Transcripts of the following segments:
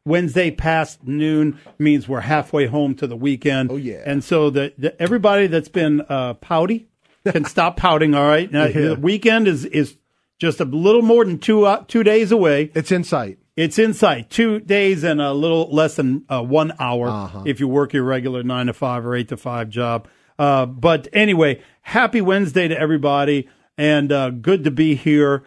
Wednesday past noon means we're halfway home to the weekend. Oh, yeah. And so everybody that's been pouty can stop pouting, all right? Now, the weekend is just a little more than 2 days away. It's in sight. It's in sight. 2 days and a little less than 1 hour if you work your regular 9 to 5 or 8 to 5 job. But anyway, happy Wednesday to everybody, and good to be here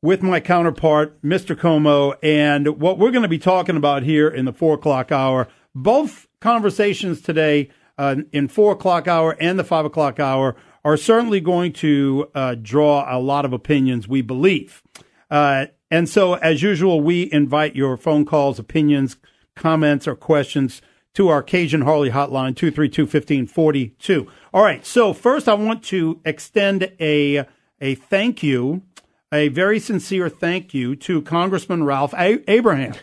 with my counterpart, Mr. Comeaux, and what we're going to be talking about here in the 4 o'clock hour. Both conversations today in 4 o'clock hour and the 5 o'clock hour are certainly going to draw a lot of opinions, we believe. And so, as usual, we invite your phone calls, opinions, comments, or questions to our Cajun Harley hotline, 232-1542. All right, so first I want to extend a thank you, a very sincere thank you to Congressman Ralph Abraham.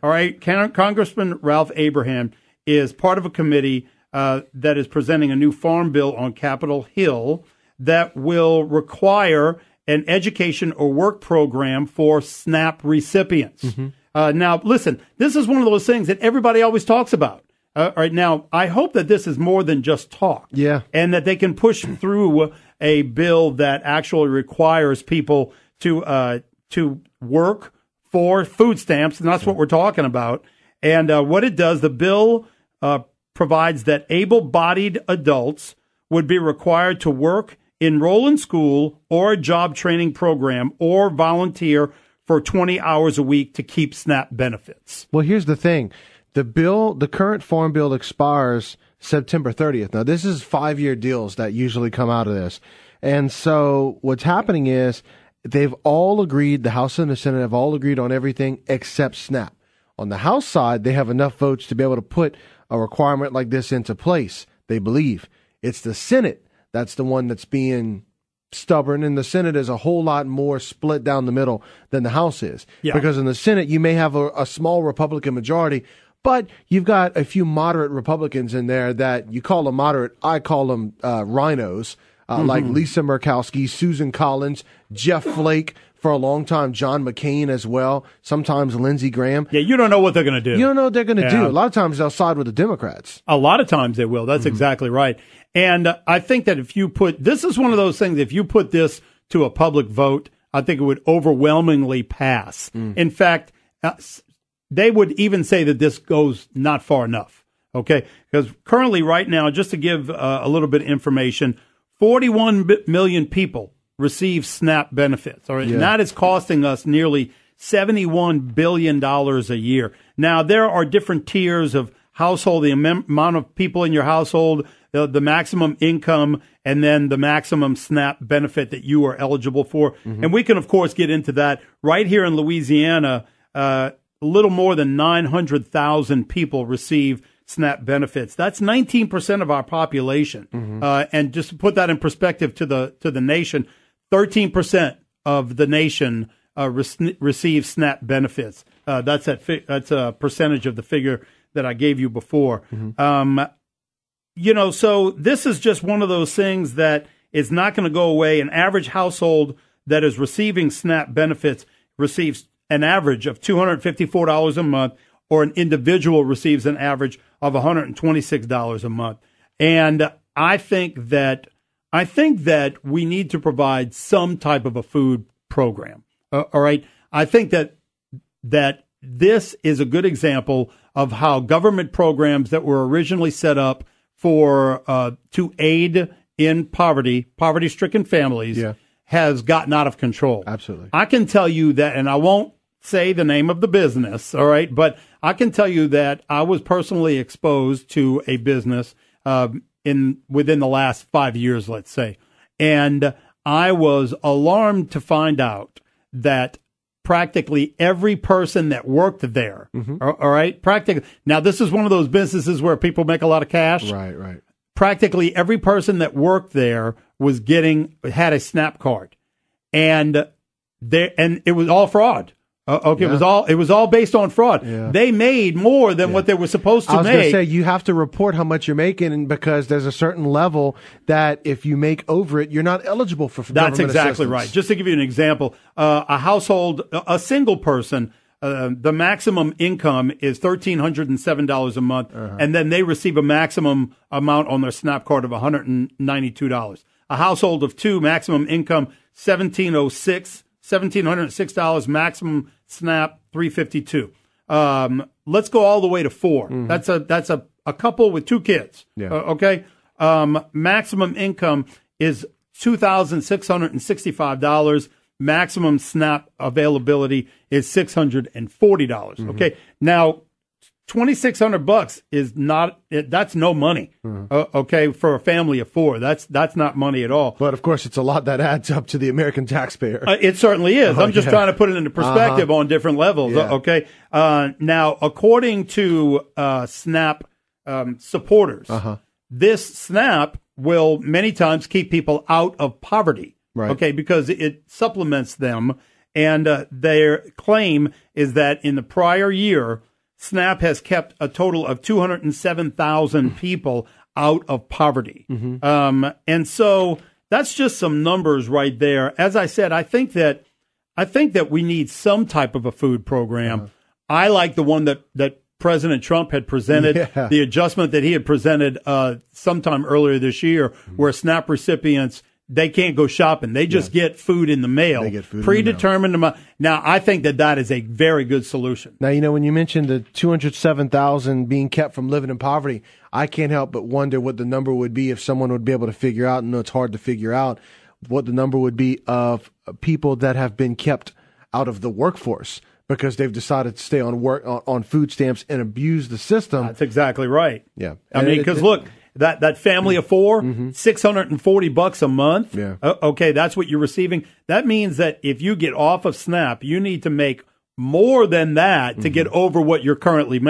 All right, Congressman Ralph Abraham is part of a committee that is presenting a new farm bill on Capitol Hill that will require an education or work program for SNAP recipients. Now, listen, this is one of those things that everybody always talks about. Right now, I hope that this is more than just talk. Yeah. And that they can push through a bill that actually requires people to work for food stamps, and that's what we're talking about. And what it does, the bill provides that able-bodied adults would be required to work, enroll in school or a job training program, or volunteer for 20 hours a week to keep SNAP benefits. Well, here's the thing. The current farm bill expires September 30th. Now, this is 5-year deals that usually come out of this. And so what's happening is they've all agreed, the House and the Senate have all agreed on everything except SNAP. On the House side, they have enough votes to be able to put a requirement like this into place, they believe. It's the Senate that's the one that's being stubborn, and the Senate is a whole lot more split down the middle than the House is. Yeah. Because in the Senate, you may have a small Republican majority, but you've got a few moderate Republicans in there that you call them moderate. I call them rhinos, like Lisa Murkowski, Susan Collins, Jeff Flake, for a long time, John McCain as well, sometimes Lindsey Graham. Yeah, you don't know what they're going to do. You don't know what they're going to do. A lot of times they'll side with the Democrats. A lot of times they will. That's exactly right. And I think that if you this is one of those things, if you put this to a public vote, I think it would overwhelmingly pass. In fact, they would even say that this goes not far enough. Okay? Because currently right now, just to give a little bit of information, 41 million people receive SNAP benefits. All right? Yeah. And that is costing us nearly $71 billion a year. Now, there are different tiers of household, the amount of people in your household, the maximum income, and then the maximum SNAP benefit that you are eligible for. And we can, of course, get into that. Right here in Louisiana, a little more than 900,000 people receive SNAP benefits. That's 19% of our population. And just to put that in perspective to the nation, 13% of the nation receives SNAP benefits. That's a percentage of the figure that I gave you before. So this is just one of those things that is not going to go away. An average household that is receiving SNAP benefits receives an average of $254 a month, or an individual receives an average of $126 a month. And I think that we need to provide some type of a food program. All right. I think that this is a good example of how government programs that were originally set up for to aid in poverty-stricken families, has gotten out of control. Absolutely. I can tell you that, and I won't say the name of the business, all right, but I can tell you that I was personally exposed to a business within the last 5 years, let's say, and I was alarmed to find out that practically every person that worked there, all right, practically. Now, this is one of those businesses where people make a lot of cash. Right, right. Practically every person that worked there had a SNAP card, and it was all fraud. Okay, yeah. It was all based on fraud. Yeah. They made more than what they were supposed to make. I was going to say, you have to report how much you're making, and because there's a certain level that if you make over it, you're not eligible for government assistance. That's exactly right. Just to give you an example, a household, a single person the maximum income is $1,307 a month, and then they receive a maximum amount on their SNAP card of $192. A household of two, maximum income $1,706, maximum SNAP $352. Let's go all the way to four. That's a couple with two kids. Yeah. Okay. Maximum income is $2,665. Maximum SNAP availability is $640. Okay. Now, $2,600 is not, that's no money. Okay. For a family of four, that's not money at all. But of course, it's a lot that adds up to the American taxpayer. It certainly is. I'm just trying to put it into perspective on different levels. Yeah. Okay. Now, according to SNAP supporters, this SNAP will many times keep people out of poverty. Right. Okay, because it supplements them, and their claim is that in the prior year, SNAP has kept a total of 207,000 people out of poverty. And so that's just some numbers right there. As I said, I think that we need some type of a food program. I like the one that President Trump had presented, the adjustment that he had presented sometime earlier this year, where SNAP recipients, they can't go shopping. They just get food in the mail, predetermined amount. Now, I think that is a very good solution. Now, when you mentioned the 207,000 being kept from living in poverty, I can't help but wonder what the number would be if someone would be able to figure out, and it's hard to figure out, what the number would be of people that have been kept out of the workforce because they've decided to stay on food stamps and abuse the system. That's exactly right. Yeah. I mean, because look, that family of four, $640 a month. Yeah. Okay, that's what you're receiving. That means that if you get off of SNAP, you need to make more than that to get over what you're currently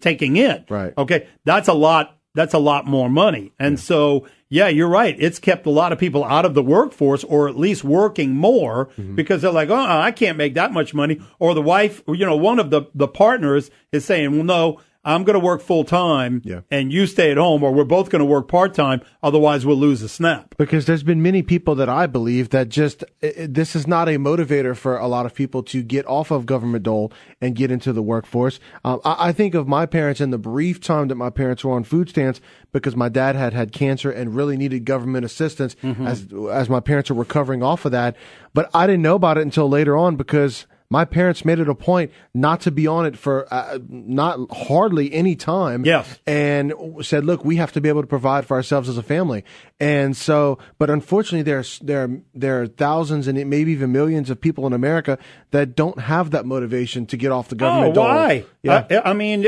taking in. Right. Okay, that's a lot. That's a lot more money. And so, yeah, you're right. It's kept a lot of people out of the workforce, or at least working more, because they're like, oh, I can't make that much money. Or the wife, one of the partners is saying, well, no, I'm going to work full time and you stay at home, or we're both going to work part time. Otherwise, we'll lose the SNAP. Because there's been many people that I believe that this is not a motivator for a lot of people to get off of government dole and get into the workforce. I think of my parents in the brief time that my parents were on food stamps, because my dad had cancer and really needed government assistance as my parents are recovering off of that. But I didn't know about it until later on, because my parents made it a point not to be on it for not hardly any time. Yes. And said, look, we have to be able to provide for ourselves as a family. And so, but unfortunately, there are thousands and maybe even millions of people in America that don't have that motivation to get off the government dole. Why? Yeah. I mean,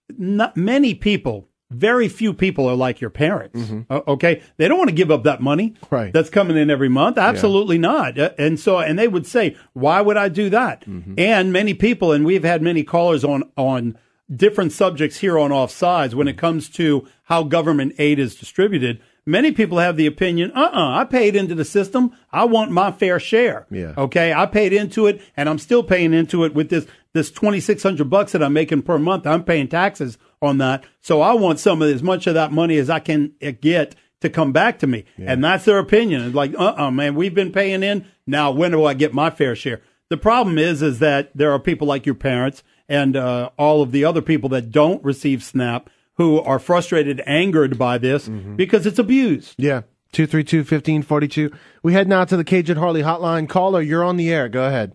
not many people. Very few people are like your parents. Okay, they don't want to give up that money that's coming in every month. Absolutely not. And they would say, "Why would I do that?" And many people, and we've had many callers on different subjects here on Offsides when it comes to how government aid is distributed. Many people have the opinion, I paid into the system. I want my fair share. Yeah. Okay, I paid into it, and I'm still paying into it with this $2,600 that I'm making per month. I'm paying taxes on that. So I want as much of that money as I can get to come back to me. Yeah. And that's their opinion. It's like, man, we've been paying in. Now, when do I get my fair share? The problem is that there are people like your parents and all of the other people that don't receive SNAP who are frustrated, angered by this because it's abused. Yeah. 232-1542. We head now to the Cajun Harley hotline. Caller, you're on the air. Go ahead.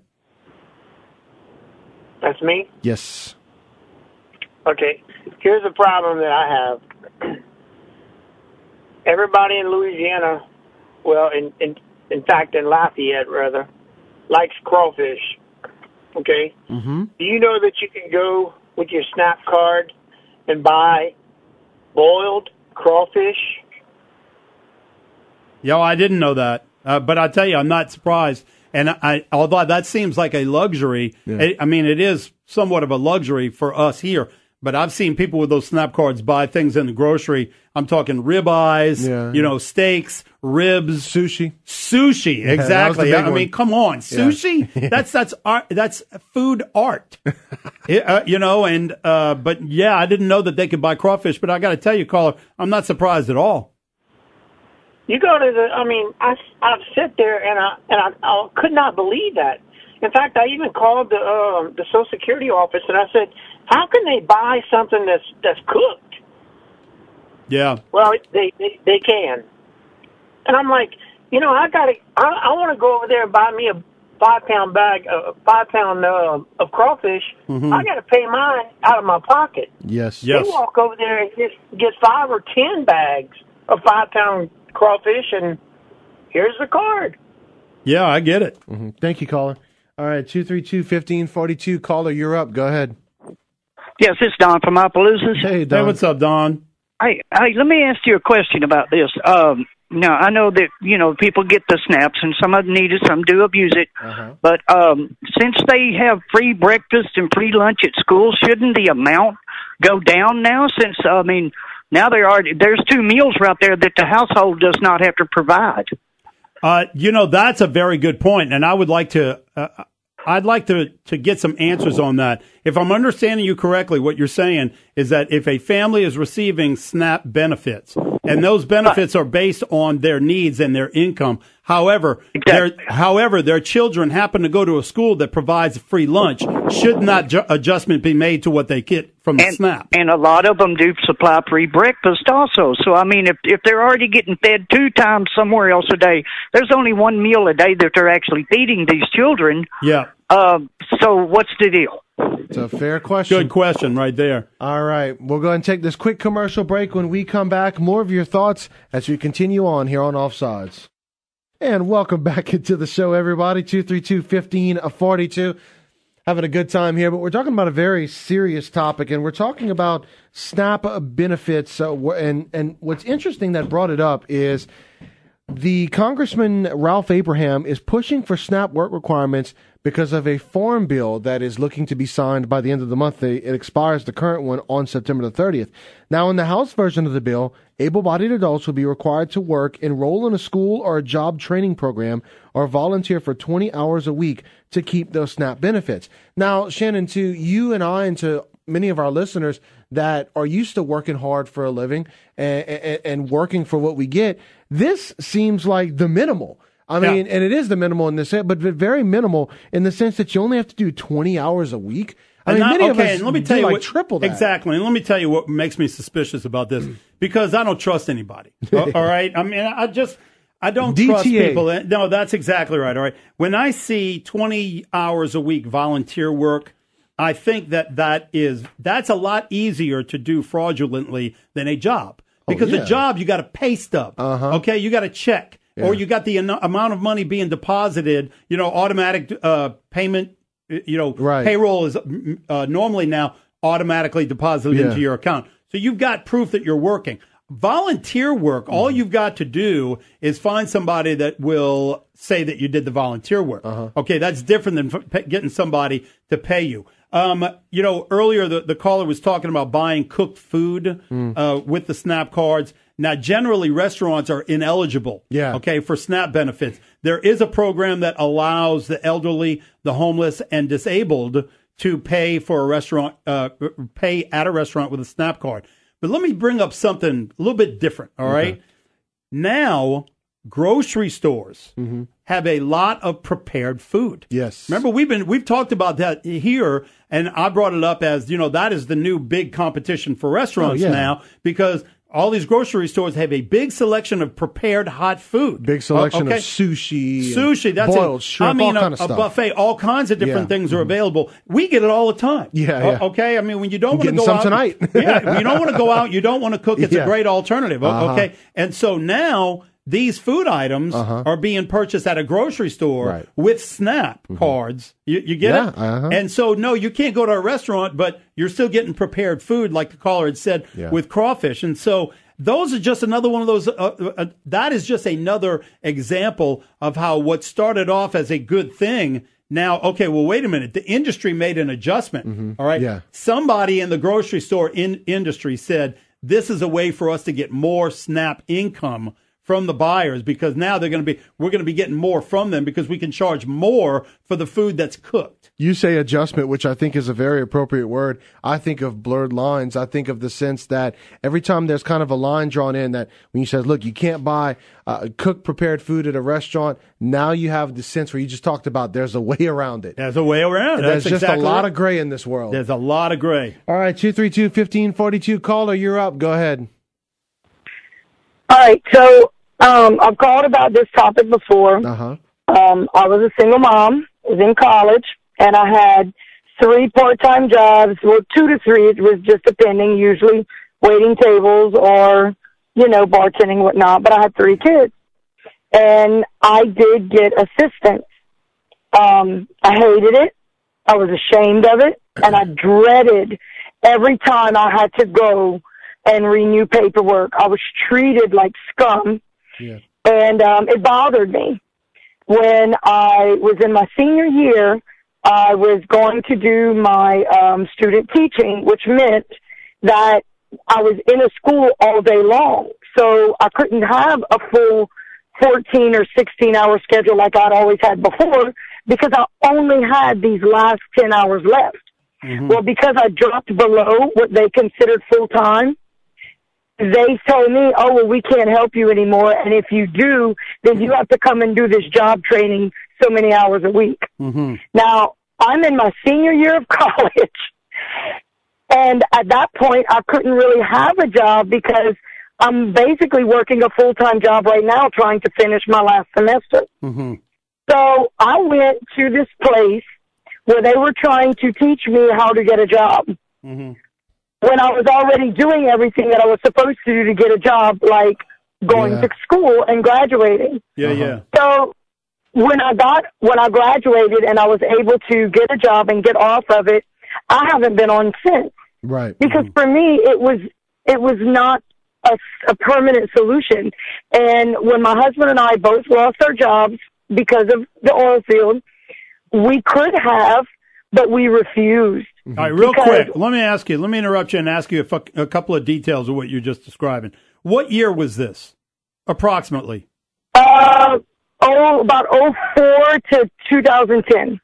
That's me? Yes. Okay. Here's the problem that I have. Everybody in Louisiana, well, in fact, in Lafayette, rather, likes crawfish. Okay? Do you know that you can go with your SNAP card and buy boiled crawfish? Yo, I didn't know that. But I tell you, I'm not surprised. And although that seems like a luxury, I mean, it is somewhat of a luxury for us here. But I've seen people with those SNAP cards buy things in the grocery. I'm talking ribeyes, steaks, ribs, sushi. Yeah, exactly. I mean, come on, sushi. Yeah. That's food art. But yeah, I didn't know that they could buy crawfish. But I got to tell you, caller, I'm not surprised at all. You go to I sit there and I could not believe that. In fact, I even called the Social Security office and I said, "How can they buy something that's cooked?" Yeah. Well, they can, and I'm like, I want to go over there and buy me a 5-pound bag, 5 pound of crawfish. Mm-hmm. I got to pay mine out of my pocket. Yes. They walk over there and get 5 or 10 bags of 5-pound crawfish, and here's the card. Yeah, I get it. Mm-hmm. Thank you, caller. All right, 232-1542. Caller, you're up. Go ahead. Yes, it's Don from Opelousas. Hey, Don. Hey, what's up, Don? Hey, let me ask you a question about this. Now, I know that, people get the snaps, and some of them need it, some do abuse it. Uh-huh. But since they have free breakfast and free lunch at school, shouldn't the amount go down now? Since, now there's 2 meals right there that the household does not have to provide. That's a very good point, and I would like to. I'd like to get some answers on that. If I'm understanding you correctly, what you're saying is that if a family is receiving SNAP benefits, and those benefits are based on their needs and their income, however, their children happen to go to a school that provides free lunch, should not adjustment be made to what they get from the SNAP? And a lot of them do supply free breakfast also. So, if they're already getting fed 2 times somewhere else a day, there's only 1 meal a day that they're actually feeding these children. Yeah. So what's the deal? It's a fair question. Good question right there. All right. We'll go ahead and take this quick commercial break. When we come back, more of your thoughts as we continue on here on Offsides. And welcome back into the show, everybody. 232-1542. Having a good time here, but we're talking about a very serious topic, and we're talking about SNAP benefits. And what's interesting that brought it up is the Congressman Ralph Abraham is pushing for SNAP work requirements because of a farm bill that is looking to be signed by the end of the month. It expires, the current one, on September the 30th. Now, in the House version of the bill, able-bodied adults will be required to work, enroll in a school or a job training program, or volunteer for 20 hours a week to keep those SNAP benefits. Now, Shannon, to you and I and to many of our listeners that are used to working hard for a living and working for what we get, this seems like the minimal. And it is the minimal in this, but very minimal in the sense that you only have to do 20 hours a week. Many of us do triple that. Exactly. And let me tell you what makes me suspicious about this, because I don't trust anybody. All right. I don't trust people. No, that's exactly right. All right. When I see 20 hours a week volunteer work, I think that's a lot easier to do fraudulently than a job, because a job, you got a pay stub. Okay. You got a check. Yeah. Or you got the amount of money being deposited, automatic payment, right. Payroll is normally now automatically deposited into your account. So you've got proof that you're working. Volunteer work, all you've got to do is find somebody that will say that you did the volunteer work. Okay, that's different than getting somebody to pay you. Earlier the caller was talking about buying cooked food with the SNAP cards. Now, generally, restaurants are ineligible, for SNAP benefits. There is a program that allows the elderly, the homeless, and disabled to pay for a restaurant, pay at a restaurant with a SNAP card. But let me bring up something a little bit different, all right? Now, grocery stores have a lot of prepared food. Yes. Remember, we've talked about that here, and I brought it up as, that is the new big competition for restaurants now, because all these grocery stores have a big selection of prepared hot food. Big selection of sushi. That's boiled shrimp, all kind of stuff. A buffet, all kinds of different things are available. We get it all the time. Okay? when you don't want to go out. Tonight. When you don't want to go out, you don't want to cook, it's a great alternative. Okay? And so now these food items are being purchased at a grocery store with SNAP cards. You get it? And so, no, you can't go to a restaurant, but you're still getting prepared food, like the caller had said, with crawfish. And so those are just another one of those. That is just another example of how what started off as a good thing. Now, okay, well, wait a minute. The industry made an adjustment. All right. Yeah. Somebody in the grocery store industry said, this is a way for us to get more SNAP income from the buyers, because now we're going to be getting more from them because we can charge more for the food that's cooked. You say adjustment, which I think is a very appropriate word. I think of blurred lines. I think of the sense that every time there's kind of a line drawn in that when you said, look, you can't buy cooked prepared food at a restaurant, now you have the sense where you just talked about there's a way around it. There's a way around it. There's just exactly a lot of gray in this world. There's a lot of gray. All right, 232-1542. Caller, you're up. Go ahead. All right, so I've called about this topic before. Uh-huh. I was a single mom, was in college, and I had 3 part-time jobs, well, 2 to 3, it was just depending, usually waiting tables or, bartending, whatnot, but I had 3 kids. And I did get assistance. I hated it. I was ashamed of it, and I dreaded every time I had to go and renew paperwork. I was treated like scum, and it bothered me. When I was in my senior year, I was going to do my student teaching, which meant that I was in a school all day long. So I couldn't have a full 14 or 16-hour schedule like I'd always had before because I only had these last 10 hours left. Mm-hmm. Well, because I dropped below what they considered full-time, they told me, oh, well, we can't help you anymore. And if you do, then you have to come and do this job training so many hours a week. Mm-hmm. Now, I'm in my senior year of college. And at that point, I couldn't really have a job because I'm basically working a full-time job right now trying to finish my last semester. Mm-hmm. So I went to this place where they were trying to teach me how to get a job. Mm-hmm. When I was already doing everything that I was supposed to do to get a job, like going to school and graduating. Yeah. So when I graduated and I was able to get a job and get off of it, I haven't been on since. Right. Because for me, it was not a permanent solution. And when my husband and I both lost our jobs because of the oil field, we could have, but we refused. All right, real quick, let me interrupt you and ask you a couple of details of what you're just describing. What year was this, approximately? About 2004 to 2010.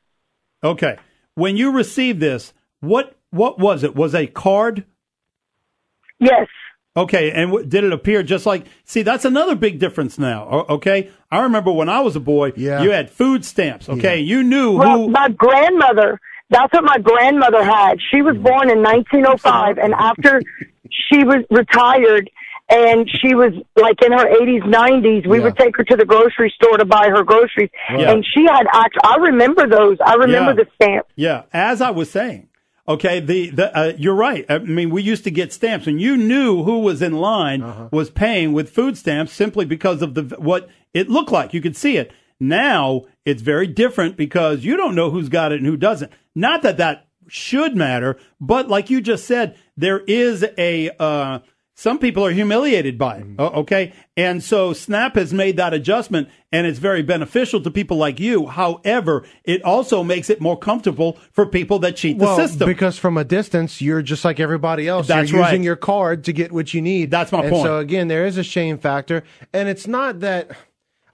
Okay. When you received this, what was it? Was a card? Yes. Okay, and did it appear just like, see, that's another big difference now, okay? I remember when I was a boy, you had food stamps, okay? Yeah. You knew who... My grandmother, that's what my grandmother had. She was born in 1905, and after she was retired and she was like in her 80s, 90s, we would take her to the grocery store to buy her groceries. Yeah. And she had I remember those. I remember the stamps. Yeah, as I was saying. Okay, you're right. I mean, we used to get stamps, and you knew who was in line was paying with food stamps simply because of what it looked like. You could see it. Now it's very different because you don't know who's got it and who doesn't. Not that should matter, but like you just said, there is some people are humiliated by it, okay? And so SNAP has made that adjustment, and it's very beneficial to people like you. However, it also makes it more comfortable for people that cheat the system. Because from a distance, you're just like everybody else. You're using your card to get what you need. That's my point. And so, again, there is a shame factor. And it's not that,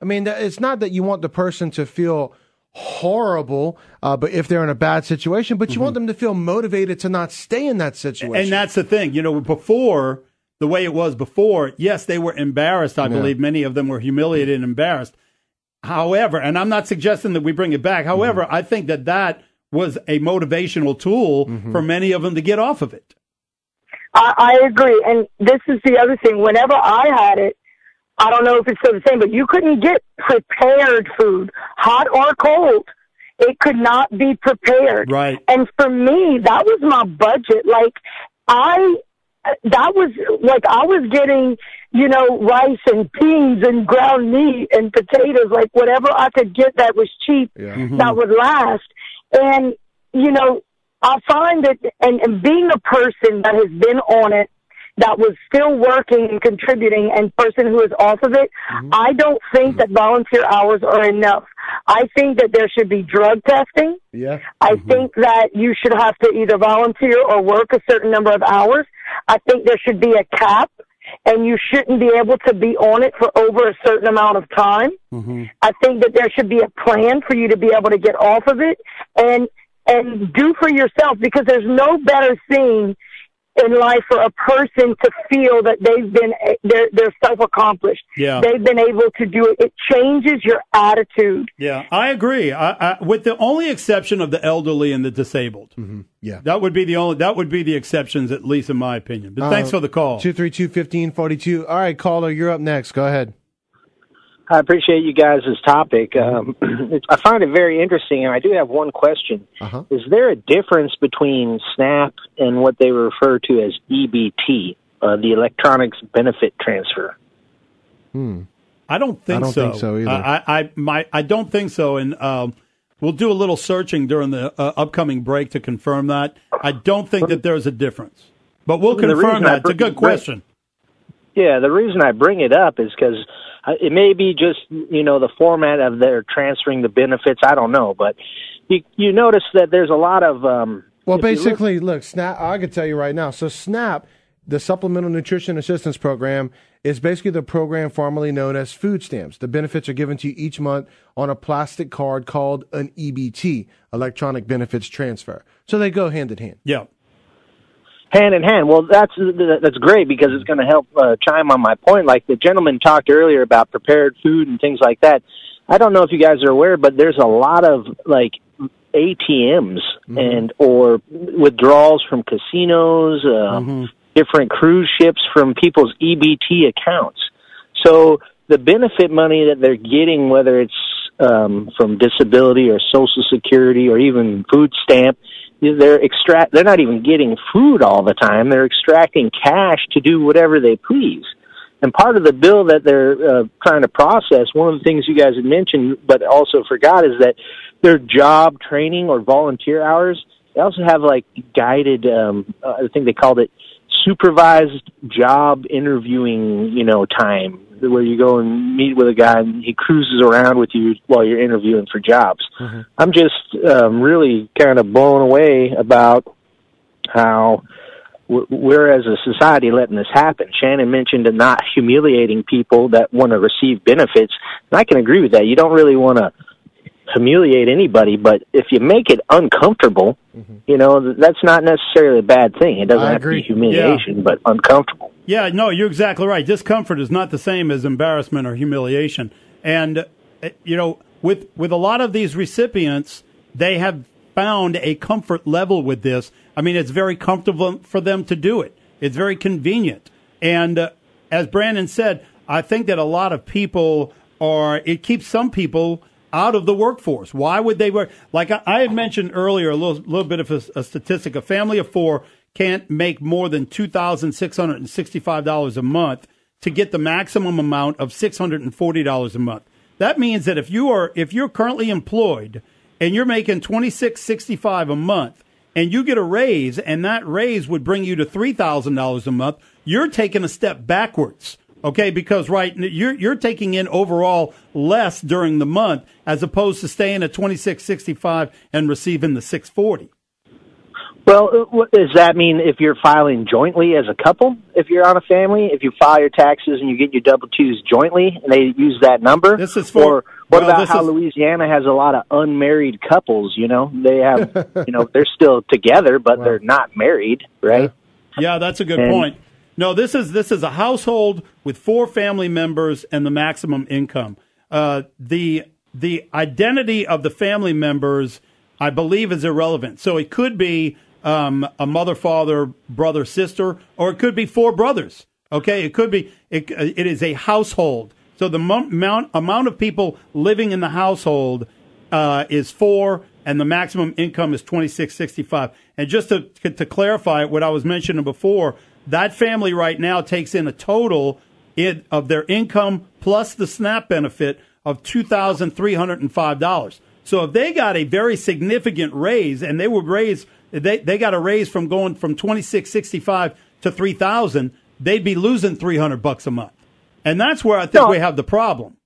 it's not that you want the person to feel horrible, but if they're in a bad situation, but you want them to feel motivated to not stay in that situation. And that's the thing. before... The way it was before, yes, they were embarrassed. I believe many of them were humiliated and embarrassed. However, and I'm not suggesting that we bring it back. However, I think that was a motivational tool for many of them to get off of it. I agree. And this is the other thing. Whenever I had it, I don't know if it's still the same, but you couldn't get prepared food, hot or cold. It could not be prepared. Right. And for me, that was my budget. I was getting, rice and beans and ground meat and potatoes, like whatever I could get that was cheap, that would last. And, I find that, and being a person that has been on it, that was still working and contributing, and person who is off of it, I don't think that volunteer hours are enough. I think that there should be drug testing. Yeah. I think that you should have to either volunteer or work a certain number of hours. I think there should be a cap. and you shouldn't be able to be on it for over a certain amount of time. Mm-hmm. I think that there should be a plan for you to be able to get off of it and do for yourself, because there's no better thing in life for a person to feel that they're self-accomplished. Yeah. They've been able to do it. It changes your attitude. Yeah, I agree. With the only exception of the elderly and the disabled. Mm-hmm. Yeah. That would be the exceptions, at least in my opinion. But thanks for the call. 232-1542. All right, caller, you're up next. Go ahead. I appreciate you guys' topic. I find it very interesting, and I do have one question. Uh-huh. Is there a difference between SNAP and what they refer to as EBT, the Electronic Benefit Transfer? I don't think so. I don't think so either. I don't think so, and we'll do a little searching during the upcoming break to confirm that. I don't think that there's a difference, but we'll confirm that. It's a good question. Yeah, the reason I bring it up is because it may be just, the format of their transferring the benefits. I don't know, but you notice that there's a lot of... well, basically, look, SNAP, I can tell you right now. So SNAP, the Supplemental Nutrition Assistance Program, is basically the program formerly known as food stamps. The benefits are given to you each month on a plastic card called an EBT, Electronic Benefits Transfer. So they go hand in hand. Yeah. Hand in hand. Well, that's great, because it's going to help chime on my point. Like the gentleman talked earlier about prepared food and things like that. I don't know if you guys are aware, but there's a lot of ATMs and or withdrawals from casinos, different cruise ships from people's EBT accounts. So the benefit money that they're getting, whether it's from disability or Social Security or even food stamp, they're not even getting food all the time. They're extracting cash to do whatever they please. And part of the bill that they're trying to process, one of the things you guys had mentioned but also forgot, is that their job training or volunteer hours, they also have guided, I think they called it supervised job interviewing, time, where you go and meet with a guy and he cruises around with you while you're interviewing for jobs. Mm-hmm. I'm just really kind of blown away about how we're as a society letting this happen. Shannon mentioned not humiliating people that want to receive benefits, and I can agree with that. You don't really want to humiliate anybody, but if you make it uncomfortable, that's not necessarily a bad thing. It doesn't have to be humiliation, but uncomfortable. Yeah, no, you're exactly right. Discomfort is not the same as embarrassment or humiliation. And, with a lot of these recipients, they have found a comfort level with this. I mean, it's very comfortable for them to do it. It's very convenient. And as Brandon said, I think that a lot of people it keeps some people out of the workforce. Why would they work? Like I had mentioned earlier, a little bit of a statistic. A family of four can't make more than $2,665 a month to get the maximum amount of $640 a month. That means that if you're currently employed and you're making $2,665 a month and you get a raise, and that raise would bring you to $3,000 a month, you're taking a step backwards. Okay, because you're taking in overall less during the month as opposed to staying at $2,665 and receiving the $640. Well, does that mean if you're filing jointly as a couple, if you're on a family, if you file your taxes and you get your W-2s jointly and they use that number? This is for, or what about how Louisiana has a lot of unmarried couples, They have, they're still together, but they're not married, right? Yeah, that's a good point. No, this is a household with four family members and the maximum income. The identity of the family members, I believe, is irrelevant. So it could be a mother, father, brother, sister, or it could be four brothers. Okay, it could be. It is a household. So the amount of people living in the household is four, and the maximum income is $2,665. And just to clarify what I was mentioning before, that family right now takes in a total of their income plus the SNAP benefit of $2,305. So if they got a very significant raise, and they got a raise from going from $2,665 to $3,000, they'd be losing $300 a month, and that's where I think we have the problem.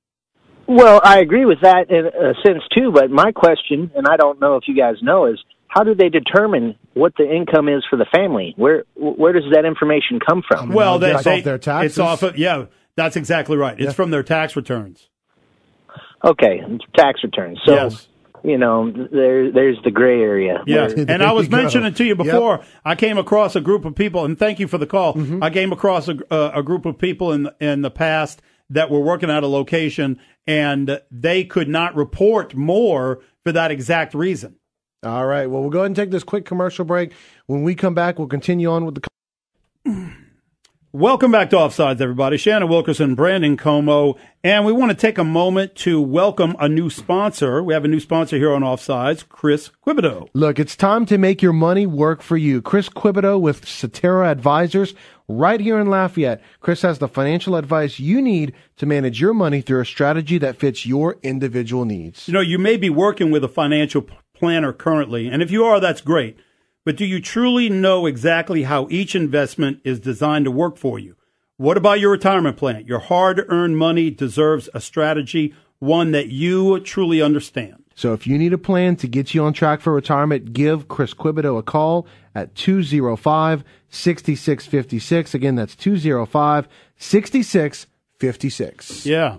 Well, I agree with that in a sense too. But my question, and I don't know if you guys know, is how do they determine what the income is for the family? Where does that information come from? Well, that's off their taxes. It's off of, yeah, that's exactly right. It's from their tax returns. Okay, tax returns. So, yes. There's the gray area. Yeah, and I was mentioning to you before, I came across a group of people, and thank you for the call. I came across a group of people in the past that were working at a location, and they could not report more for that exact reason. All right. Well, we'll go ahead and take this quick commercial break. When we come back, we'll continue on with the... Welcome back to Offsides, everybody. Shannon Wilkerson, Brandon Comeaux, and we want to take a moment to welcome a new sponsor. We have a new sponsor here on Offsides, Chris Quibido. Look, it's time to make your money work for you. Chris Quibido with Cetera Advisors right here in Lafayette. Chris has the financial advice you need to manage your money through a strategy that fits your individual needs. You know, you may be working with a financial planner currently, and if you are, that's great. But do you truly know exactly how each investment is designed to work for you? What about your retirement plan? Your hard-earned money deserves a strategy, one that you truly understand. So if you need a plan to get you on track for retirement, give Chris Quibido a call at 205-6656. Again, that's 205-6656. Yeah.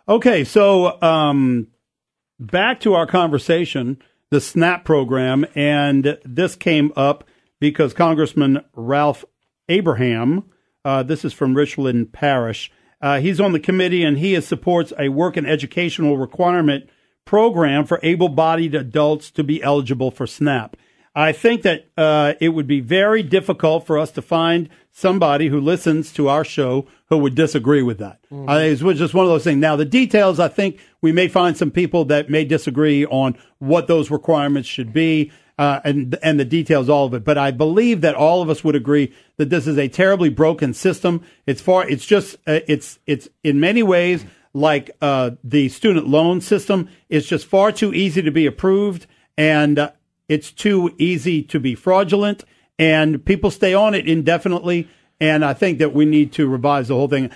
Okay, so back to our conversation, the SNAP program, and this came up because Congressman Ralph Abraham, this is from Richland Parish, he's on the committee, and he supports a work and educational requirement program for able-bodied adults to be eligible for SNAP. I think that it would be very difficult for us to find somebody who listens to our show who would disagree with that. It's just one of those things. Now, the details, I think we may find some people that may disagree on what those requirements should be and the details, all of it. But I believe that all of us would agree that this is a terribly broken system. It's in many ways like the student loan system. It's just far too easy to be approved, and it's too easy to be fraudulent, and people stay on it indefinitely. And I think that we need to revise the whole thing.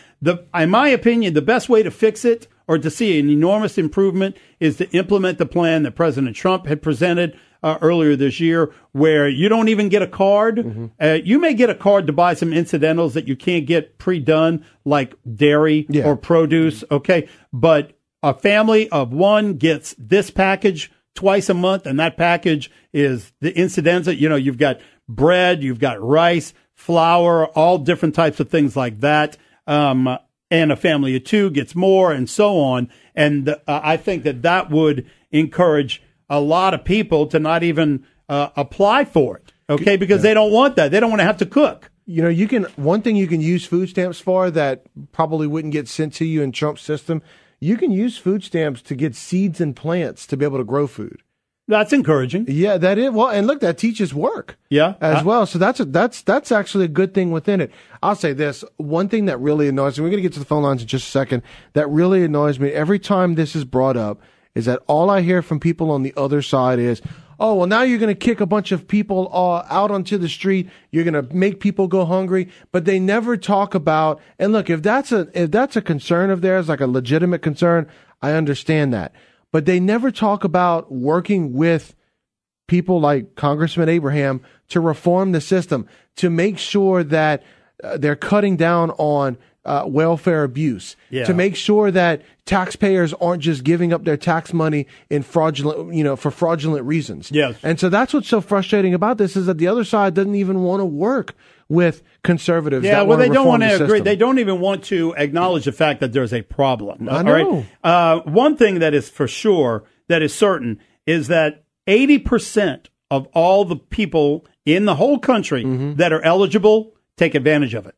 In my opinion, the best way to fix it or to see an enormous improvement is to implement the plan that President Trump had presented earlier this year, where you don't even get a card. You may get a card to buy some incidentals that you can't get pre-done, like dairy or produce, okay? But a family of one gets this package twice a month, and that package is the incidentals. You know, you've got bread, you've got rice, flour, all different types of things like that. And a family of two gets more, and so on. And I think that would encourage a lot of people to not even apply for it, okay? Because they don't want that. They don't want to have to cook. You know, one thing you can use food stamps for that probably wouldn't get sent to you in Trump's system, you can use food stamps to get seeds and plants to be able to grow food. That's encouraging. Yeah, that is. Well, and look, that teaches work. Yeah, as well. So that's actually a good thing within it. I'll say this: one thing that really annoys me. We're going to get to the phone lines in just a second. That really annoys me every time this is brought up is that all I hear from people on the other side is, "Oh, well, now you're going to kick a bunch of people out onto the street. You're going to make people go hungry." But they never talk about. And look, if that's a concern of theirs, like a legitimate concern, I understand that. But they never talk about working with people like Congressman Abraham to reform the system, to make sure that they're cutting down on welfare abuse, to make sure that taxpayers aren't just giving up their tax money in for fraudulent reasons. Yes. And so that's what's so frustrating about this is that the other side doesn't even want to work with conservatives. Yeah, well, they don't want to agree. They don't even want to acknowledge the fact that there's a problem. I know. All right? One thing that is for sure, that is certain, is that 80% of all the people in the whole country that are eligible take advantage of it.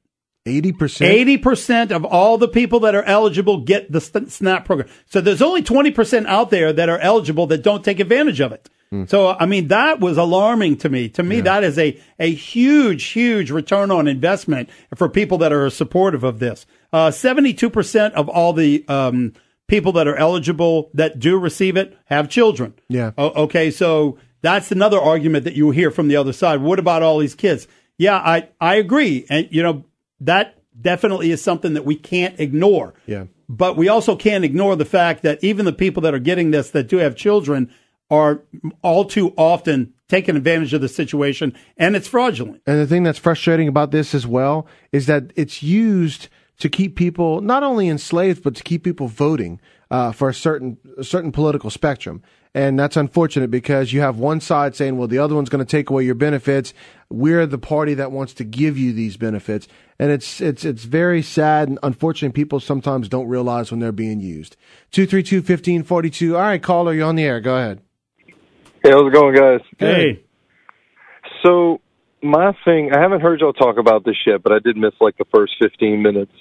80%? 80% of all the people that are eligible get the SNAP program. So there's only 20% out there that are eligible that don't take advantage of it. So, I mean, that was alarming to me. To me, that is a huge, huge return on investment for people that are supportive of this. 72% of all the people that are eligible that do receive it have children. Yeah. Okay, so that's another argument that you hear from the other side. What about all these kids? Yeah, I agree. And, you know, that definitely is something that we can't ignore. Yeah. But we also can't ignore the fact that even the people that are getting this that do have children are all too often taking advantage of the situation, and it's fraudulent. And the thing that's frustrating about this as well is that it's used to keep people not only enslaved, but to keep people voting for a certain political spectrum. And that's unfortunate because you have one side saying, well, the other one's going to take away your benefits. We're the party that wants to give you these benefits. And it's very sad. And unfortunately, people sometimes don't realize when they're being used. 232-1542. All right, caller, you're on the air. Go ahead. Hey, how's it going, guys? Hey. So my thing, I haven't heard y'all talk about this yet, but I did miss like the first 15 minutes.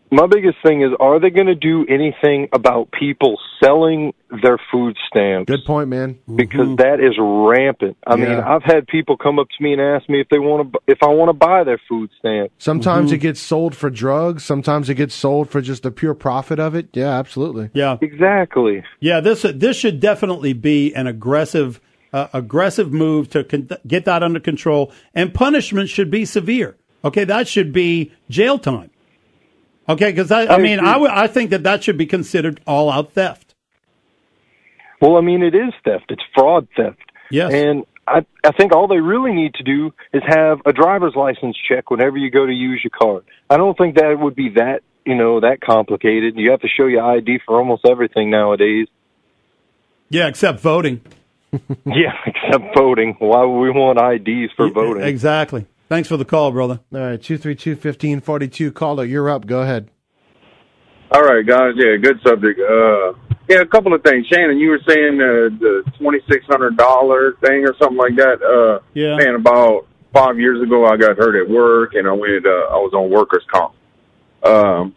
My biggest thing is, are they going to do anything about people selling their food stamps? Good point, man. Because that is rampant. I mean, I've had people come up to me and ask me if I want to buy their food stamp. Sometimes it gets sold for drugs. Sometimes it gets sold for just the pure profit of it. Yeah, absolutely. Yeah, exactly. Yeah, this should definitely be an aggressive move to get that under control, and punishment should be severe. Okay, that should be jail time. Okay, because I think that should be considered all-out theft. Well, I mean, it is theft. It's fraud theft. Yes. And I think all they really need to do is have a driver's license check whenever you go to use your card. I don't think that would be that complicated. You have to show your ID for almost everything nowadays. Yeah, except voting. Yeah, except voting. Why would we want IDs for voting? Exactly. Thanks for the call, brother. All right, 232-1542. Caller, you're up. Go ahead. All right, guys. Yeah, good subject. A couple of things. Shannon, you were saying the $2,600 thing or something like that. Man, about 5 years ago, I got hurt at work, and I was on workers' comp. So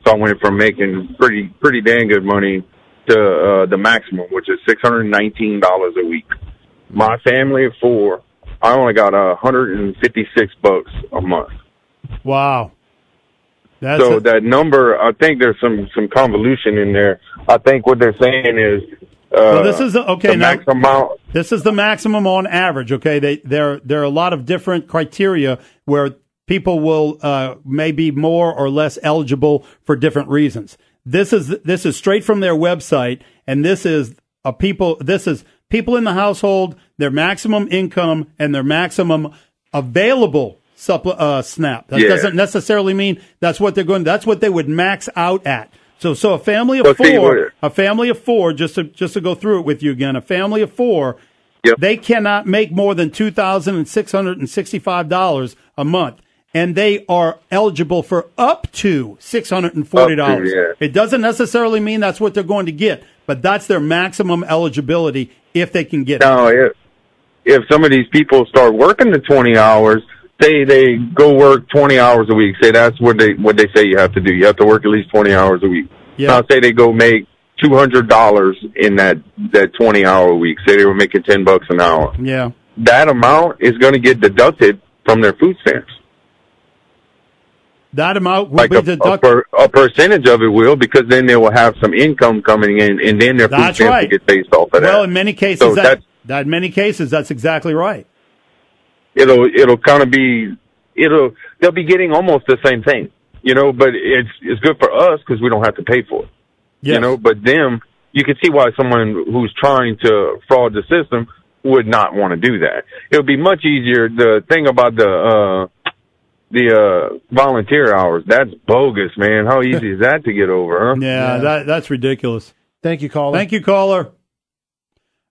I went from making pretty dang good money to the maximum, which is $619 a week. My family of four, I only got $156 a month. Wow. That number, I think there's some convolution in there. I think what they're saying is this is okay. Now, this is the maximum on average. Okay, there are a lot of different criteria where people will may be more or less eligible for different reasons. This is straight from their website, and this is people in the household, their maximum income, and their maximum available SNAP. That doesn't necessarily mean that's what they're going. That's what they would max out at. So a family of four, just to go through it with you again, a family of four, they cannot make more than $2,665 a month. And they are eligible for up to $640. It doesn't necessarily mean that's what they're going to get, but that's their maximum eligibility if they can get it. Now, if some of these people start working the 20 hours, say they go work 20 hours a week, say that's what they say you have to do. You have to work at least 20 hours a week. Yeah. Now, say they go make $200 in that 20-hour week. Say they were making $10 an hour. Yeah. That amount is going to get deducted from their food stamps. That amount will be deducted. A percentage of it will, because then they will have some income coming in, and then their food stamps will get based off of that. Well, in many cases, that's exactly right. It'll kind of be, they'll be getting almost the same thing, but it's good for us because we don't have to pay for it, but them, you can see why someone who's trying to fraud the system would not want to do that. It'll be much easier. The thing about the volunteer hours, that's bogus, man. How easy is that to get over, huh? Yeah. That's ridiculous. Thank you, caller. Thank you, caller.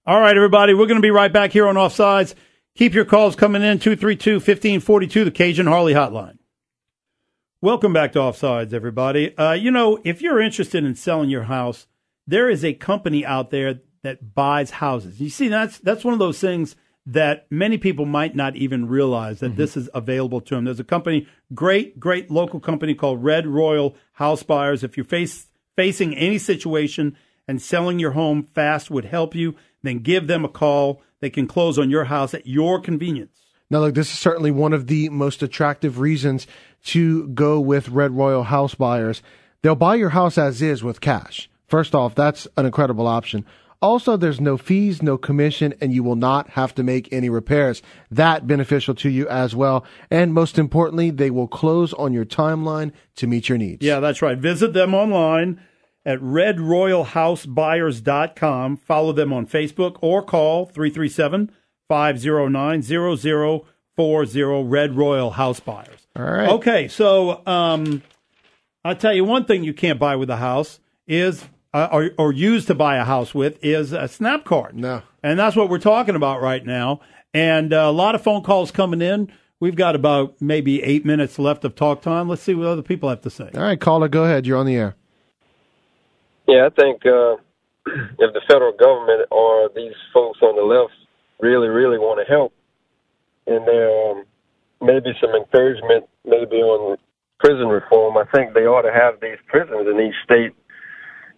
All right, everybody, we're going to be right back here on Offsides. Keep your calls coming in, 232-1542, the Cajun Harley Hotline. Welcome back to Offsides, everybody. If you're interested in selling your house, there is a company out there that buys houses. You see, that's one of those things that many people might not even realize that this is available to them. There's a company, great local company called Red Royal House Buyers. If you're facing any situation and selling your home fast would help you, then give them a call. They can close on your house at your convenience. Now, look, this is certainly one of the most attractive reasons to go with Red Royal House Buyers. They'll buy your house as is with cash. First off, that's an incredible option. Also, there's no fees, no commission, and you will not have to make any repairs. That beneficial to you as well. And most importantly, they will close on your timeline to meet your needs. Yeah, that's right. Visit them online at redroyalhousebuyers.com. Follow them on Facebook or call 888-509-0040, Red Royal House Buyers. All right. Okay, so I'll tell you one thing you can't buy with a house is, or use to buy a house with, is a SNAP card. No. And that's what we're talking about right now. And a lot of phone calls coming in. We've got about maybe 8 minutes left of talk time. Let's see what other people have to say. All right, caller, go ahead. You're on the air. Yeah, I think if the federal government or these folks on the left really, really want to help, and there maybe some encouragement maybe on prison reform, I think they ought to have these prisons in each state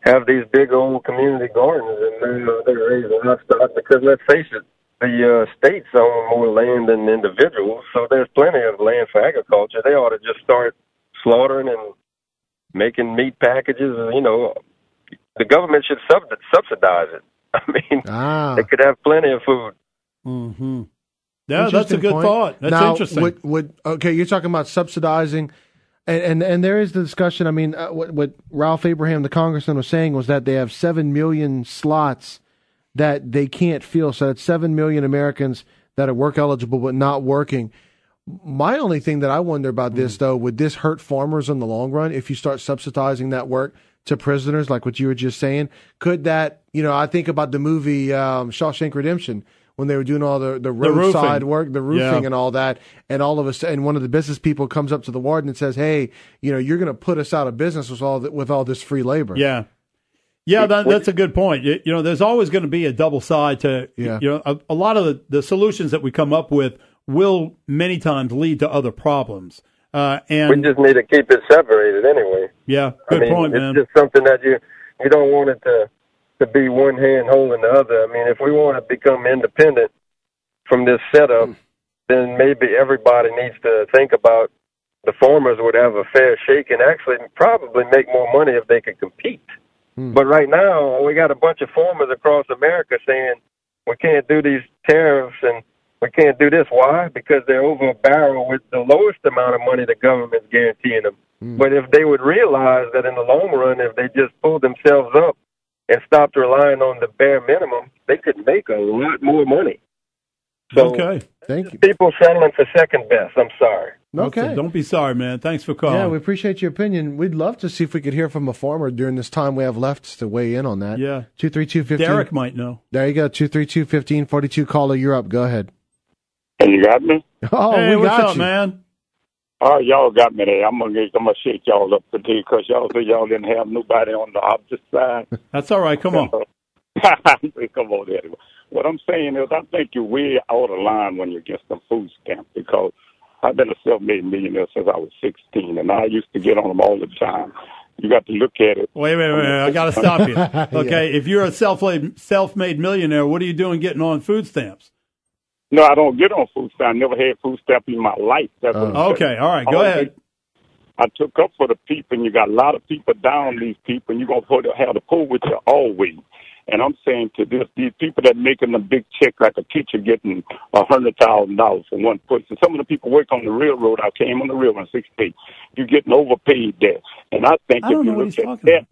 have these big old community gardens, and they're raising livestock, because let's face it, the states own more land than individuals, so there's plenty of land for agriculture. They ought to just start slaughtering and making meat packages. You know, the government should subsidize it. I mean, they could have plenty of food. Mm-hmm. Yeah, that's a good thought. That's interesting. Okay, you're talking about subsidizing, and there is the discussion. I mean, what Ralph Abraham, the congressman, was saying was that they have 7 million slots that they can't fill. So that's 7 million Americans that are work eligible but not working. My only thing that I wonder about this, though, would this hurt farmers in the long run if you start subsidizing that work to prisoners, like what you were just saying? Could that, I think about the movie Shawshank Redemption, when they were doing all the roadside work, the roofing and all that, and all of a sudden one of the business people comes up to the warden and says, "Hey, you're going to put us out of business with all this free labor." Yeah. Yeah, that's a good point. There's always going to be a double side to, a lot of the solutions that we come up with will many times lead to other problems. And we just need to keep it separated anyway. Yeah, good point, man. It's just something that you don't want it to be one hand holding the other. I mean, if we want to become independent from this setup, then maybe everybody needs to think about the farmers would have a fair shake and actually probably make more money if they could compete. But right now, we got a bunch of farmers across America saying we can't do these tariffs and we can't do this. Why? Because they're over a barrel with the lowest amount of money the government's guaranteeing them. But if they would realize that in the long run, if they just pulled themselves up and stopped relying on the bare minimum, they could make a lot more money. So, okay. Thank you. People settling for second best. I'm sorry. Okay. Don't be sorry, man. Thanks for calling. Yeah, we appreciate your opinion. We'd love to see if we could hear from a farmer during this time we have left to weigh in on that. Yeah. 232-15. Derek might know. There you go. 232-1542. Caller, you're up. Go ahead. Hey, you got me? Oh, hey, we what's got up, you, man? Oh, y'all got me there. I'm gonna shake y'all up today because y'all say y'all didn't have nobody on the opposite side. That's all right. Come on. Come on, anyway. What I'm saying is, I think you're way out of line when you're against the food stamp, because I've been a self-made millionaire since I was 16, and I used to get on them all the time. You got to look at it. Wait. I got to stop you. Okay, If you're a self-made millionaire, what are you doing getting on food stamps? No, I don't get on food stamp. I never had food stamp in my life. That's what I'm okay, saying. all right, go ahead. I took up for the people, and you got a lot of people down these people, and you're going to have to pull with you always. And I'm saying to these people that making a big check, like a teacher getting $100,000 for one person. Some of the people work on the railroad. I came on the railroad in 68. You're getting overpaid there. And I think if you look at that,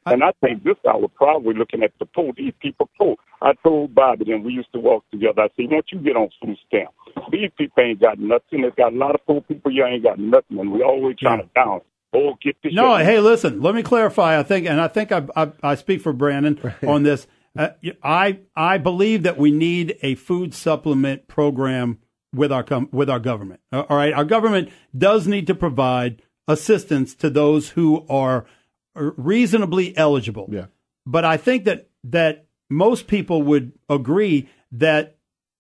and I think this hour probably looking at the poor. These people poor. I told Bobby, and we used to walk together. I said, "Won't you get on food stamp? These people ain't got nothing. There's got a lot of poor people. You ain't got nothing, and we always trying to down. Oh, get this. No, hey, listen. Let me clarify. I think I speak for Brandon on this. I believe that we need a food supplement program with our government. All right, our government does need to provide assistance to those who are reasonably eligible. Yeah. But I think that most people would agree that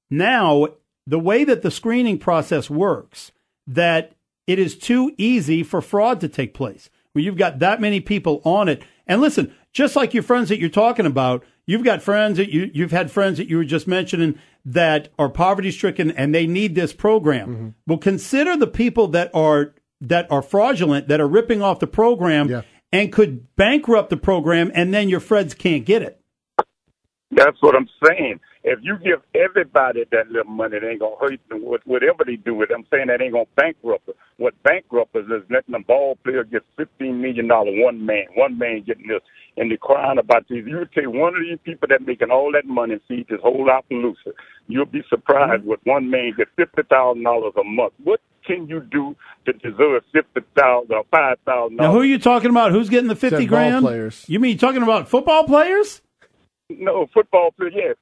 now the way that the screening process works, that it is too easy for fraud to take place. When you've got that many people on it. And listen, just like your friends that you're talking about, you've got friends that you've had friends that you were just mentioning that are poverty stricken and they need this program. Mm-hmm. Well, consider the people that are fraudulent, that are ripping off the program and could bankrupt the program, and then your friends can't get it. That's what I'm saying. If you give everybody that little money, it ain't going to hurt them with whatever they do with it. I'm saying that ain't going to bankrupt us. What bankrupt us is letting a ball player get $15 million, one man getting this, and they're crying about these. You take one of these people that making all that money and see this whole Appaloosa, you'll be surprised with one man get $50,000 a month. What can you do to deserve $50,000 or $5,000? Now, who are you talking about? Who's getting the $50 grand? Ball players. You mean you're talking about football players? No, football player,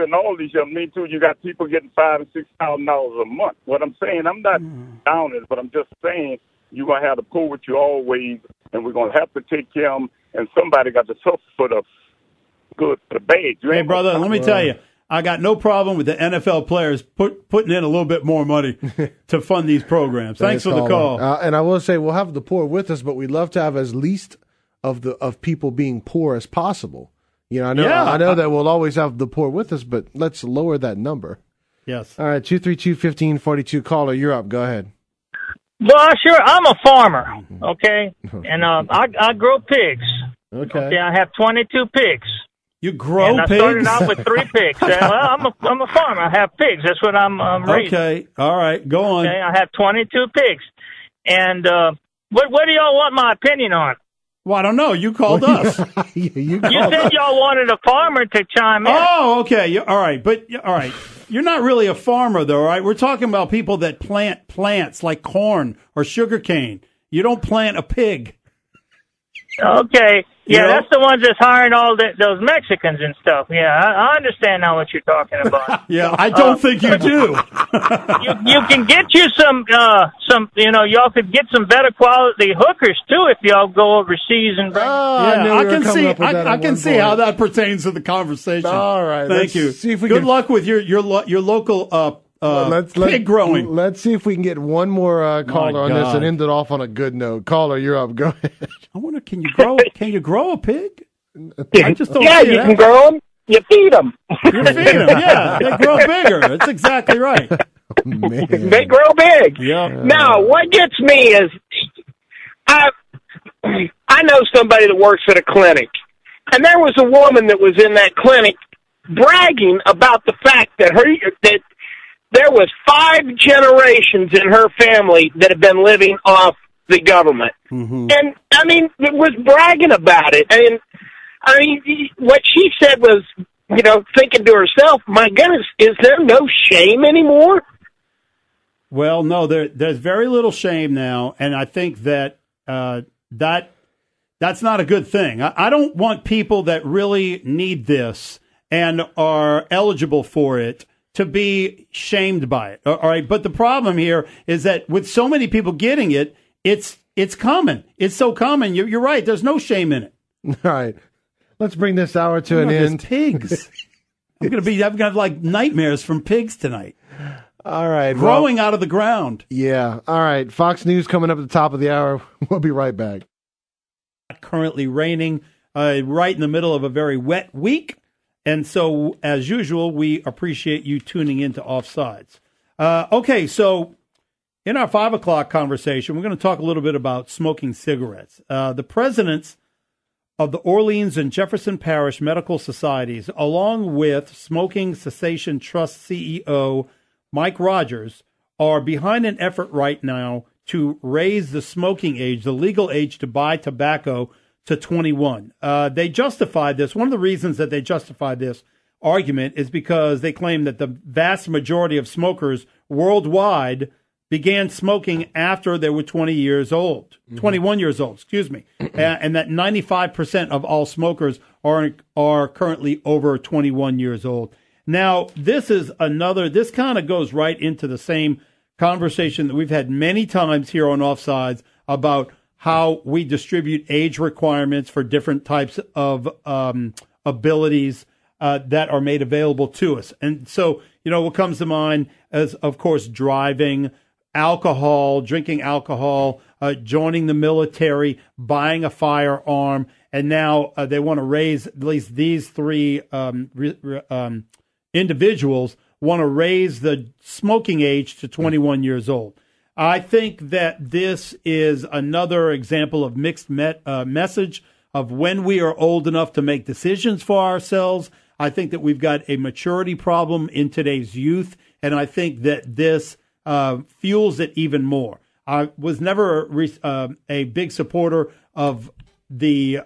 and all these young men too. You got people getting $5,000 and $6,000 a month. What I'm saying, I'm not down it, but I'm just saying you're gonna have to pull with you always, and we're gonna have to take care of them. And somebody got to suffer for the good, for the bad. Hey, brother, let me tell you, I got no problem with the NFL players putting in a little bit more money to fund these programs. Thanks for the call. And I will say we'll have the poor with us, but we'd love to have as least of people being poor as possible. You know, I know that we'll always have the poor with us, but let's lower that number. Yes. All right, 232-1542. Caller, you're up. Go ahead. Well, sure. I'm a farmer, okay? And I grow pigs. Okay. I have 22 pigs. You grow pigs? I started out with 3 pigs. Well, I'm a farmer. I have pigs. That's what I'm raising. Okay. All right. Go on. Okay. I have 22 pigs. And what do y'all want my opinion on? Well, I don't know. You called us. You said y'all wanted a farmer to chime in. Oh, okay. All right. But, all right. You're not really a farmer, though, right? We're talking about people that plant plants like corn or sugarcane. You don't plant a pig. Okay. Yeah, that's the ones that's hiring all those Mexicans and stuff. Yeah, I understand now what you're talking about. Yeah, I don't think you do. you can get you some, y'all could get some better quality hookers, too, if y'all go overseas and bring I can see how that pertains to the conversation. All right. Thank you. See if we Good luck with your local pig growing. Let's see if we can get one more caller on this and end it off on a good note. Caller, you're up. Go ahead. I wonder, can you grow a pig? I just don't you can grow them. You feed them. You feed them, yeah. They grow bigger. That's exactly right. Oh, man. They grow big. Yeah. Now, what gets me is I know somebody that works at a clinic, and there was a woman that was in that clinic bragging about the fact that there was 5 generations in her family that have been living off the government. Mm-hmm. And, I mean, it was bragging about it. And, I mean, what she said was, thinking to herself, my goodness, is there no shame anymore? Well, no, there's very little shame now, and I think that that's not a good thing. I don't want people that really need this and are eligible for it to be shamed by it. All right. But the problem here is that with so many people getting it, it's common. It's so common. You're right. There's no shame in it. All right. Let's bring this hour to an end. Pigs. I'm going to have like nightmares from pigs tonight. All right. Growing out of the ground. Yeah. All right. Fox News coming up at the top of the hour. We'll be right back. Currently raining right in the middle of a very wet week. And so, as usual, we appreciate you tuning into Offsides. Okay, so in our 5 o'clock conversation, we're going to talk a little bit about smoking cigarettes. The presidents of the Orleans and Jefferson Parish Medical Societies, along with Smoking Cessation Trust CEO Mike Rogers, are behind an effort right now to raise the smoking age, the legal age to buy tobacco, to 21. They justified this. One of the reasons that they justified this argument is because they claim that the vast majority of smokers worldwide began smoking after they were 21 years old, and that 95% of all smokers are currently over 21 years old. Now, this kind of goes right into the same conversation that we've had many times here on Offsides about how we distribute age requirements for different types of abilities that are made available to us. And so, what comes to mind is, of course, driving, alcohol, drinking alcohol, joining the military, buying a firearm, and now they want to raise, at least these 3 individuals want to raise the smoking age to 21 years old. I think that this is another example of mixed message of when we are old enough to make decisions for ourselves. I think that we've got a maturity problem in today's youth, and I think that this fuels it even more. I was never a big supporter of the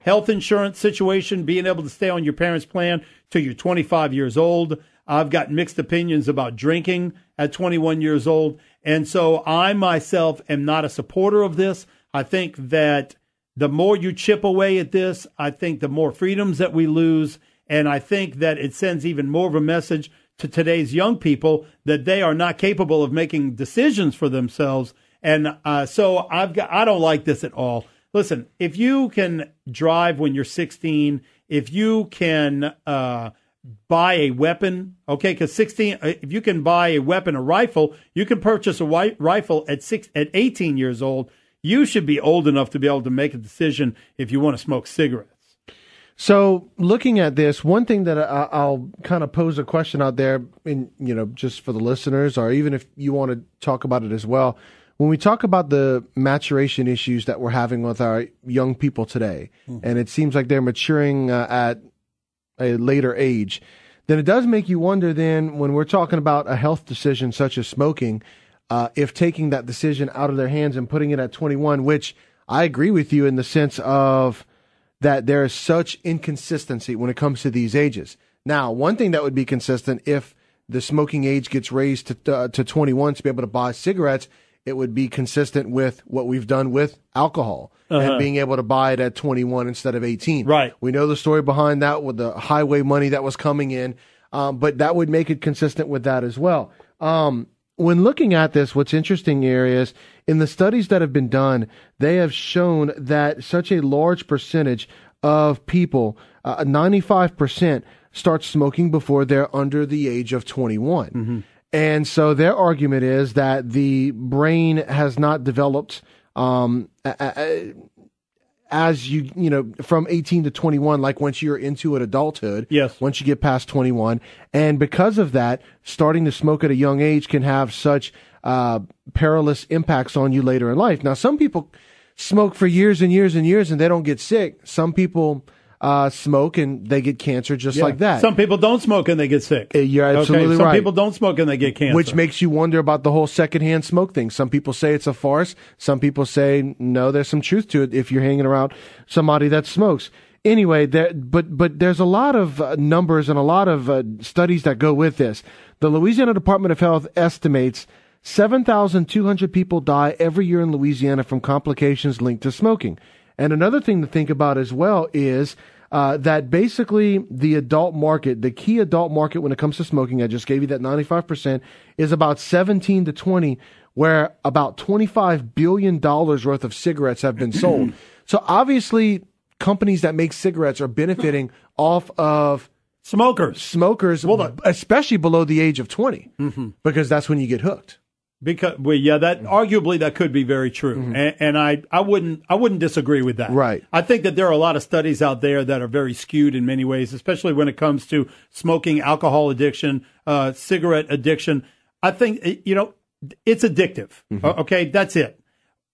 health insurance situation, being able to stay on your parents' plan till you're 25 years old. I've got mixed opinions about drinking at 21 years old. And so I myself am not a supporter of this. I think that the more you chip away at this, I think the more freedoms that we lose. And I think that it sends even more of a message to today's young people that they are not capable of making decisions for themselves. And so I don't like this at all. Listen, if you can drive when you're 16, if you can buy a weapon, okay, because if you can buy a weapon, a rifle, you can purchase a rifle at 18 years old. You should be old enough to be able to make a decision if you want to smoke cigarettes. So looking at this, one thing that I'll kind of pose a question out there, just for the listeners, or even if you want to talk about it as well. When we talk about the maturation issues that we're having with our young people today, and it seems like they're maturing at a later age, then it does make you wonder then when we're talking about a health decision such as smoking, if taking that decision out of their hands and putting it at 21, which I agree with you in the sense of that there is such inconsistency when it comes to these ages. Now, one thing that would be consistent if the smoking age gets raised to 21 to be able to buy cigarettes, it would be consistent with what we've done with alcohol and being able to buy it at 21 instead of 18. Right. We know the story behind that with the highway money that was coming in, but that would make it consistent with that as well. When looking at this, what's interesting here is in the studies that have been done, they have shown that such a large percentage of people, 95%, start smoking before they're under the age of 21. Mm-hmm. And so their argument is that the brain has not developed as from 18 to 21, like once you're into adulthood, yes, once you get past 21. And because of that, starting to smoke at a young age can have such perilous impacts on you later in life. Now, some people smoke for years and years and years and they don't get sick. Some people smoke and they get cancer just like that. Some people don't smoke and they get sick. You're absolutely right. Some people don't smoke and they get cancer. Which makes you wonder about the whole secondhand smoke thing. Some people say it's a farce. Some people say, no, there's some truth to it if you're hanging around somebody that smokes. Anyway, but there's a lot of numbers and a lot of studies that go with this. The Louisiana Department of Health estimates 7,200 people die every year in Louisiana from complications linked to smoking. And another thing to think about as well is that basically the adult market, the key adult market when it comes to smoking, I just gave you that 95%, is about 17 to 20, where about $25 billion worth of cigarettes have been sold. So obviously companies that make cigarettes are benefiting off of smokers, especially below the age of 20, because that's when you get hooked. Because arguably that could be very true, and I wouldn't disagree with that. Right. I think that there are a lot of studies out there that are very skewed in many ways, especially when it comes to smoking, alcohol addiction, cigarette addiction. I think it's addictive. Okay, that's it.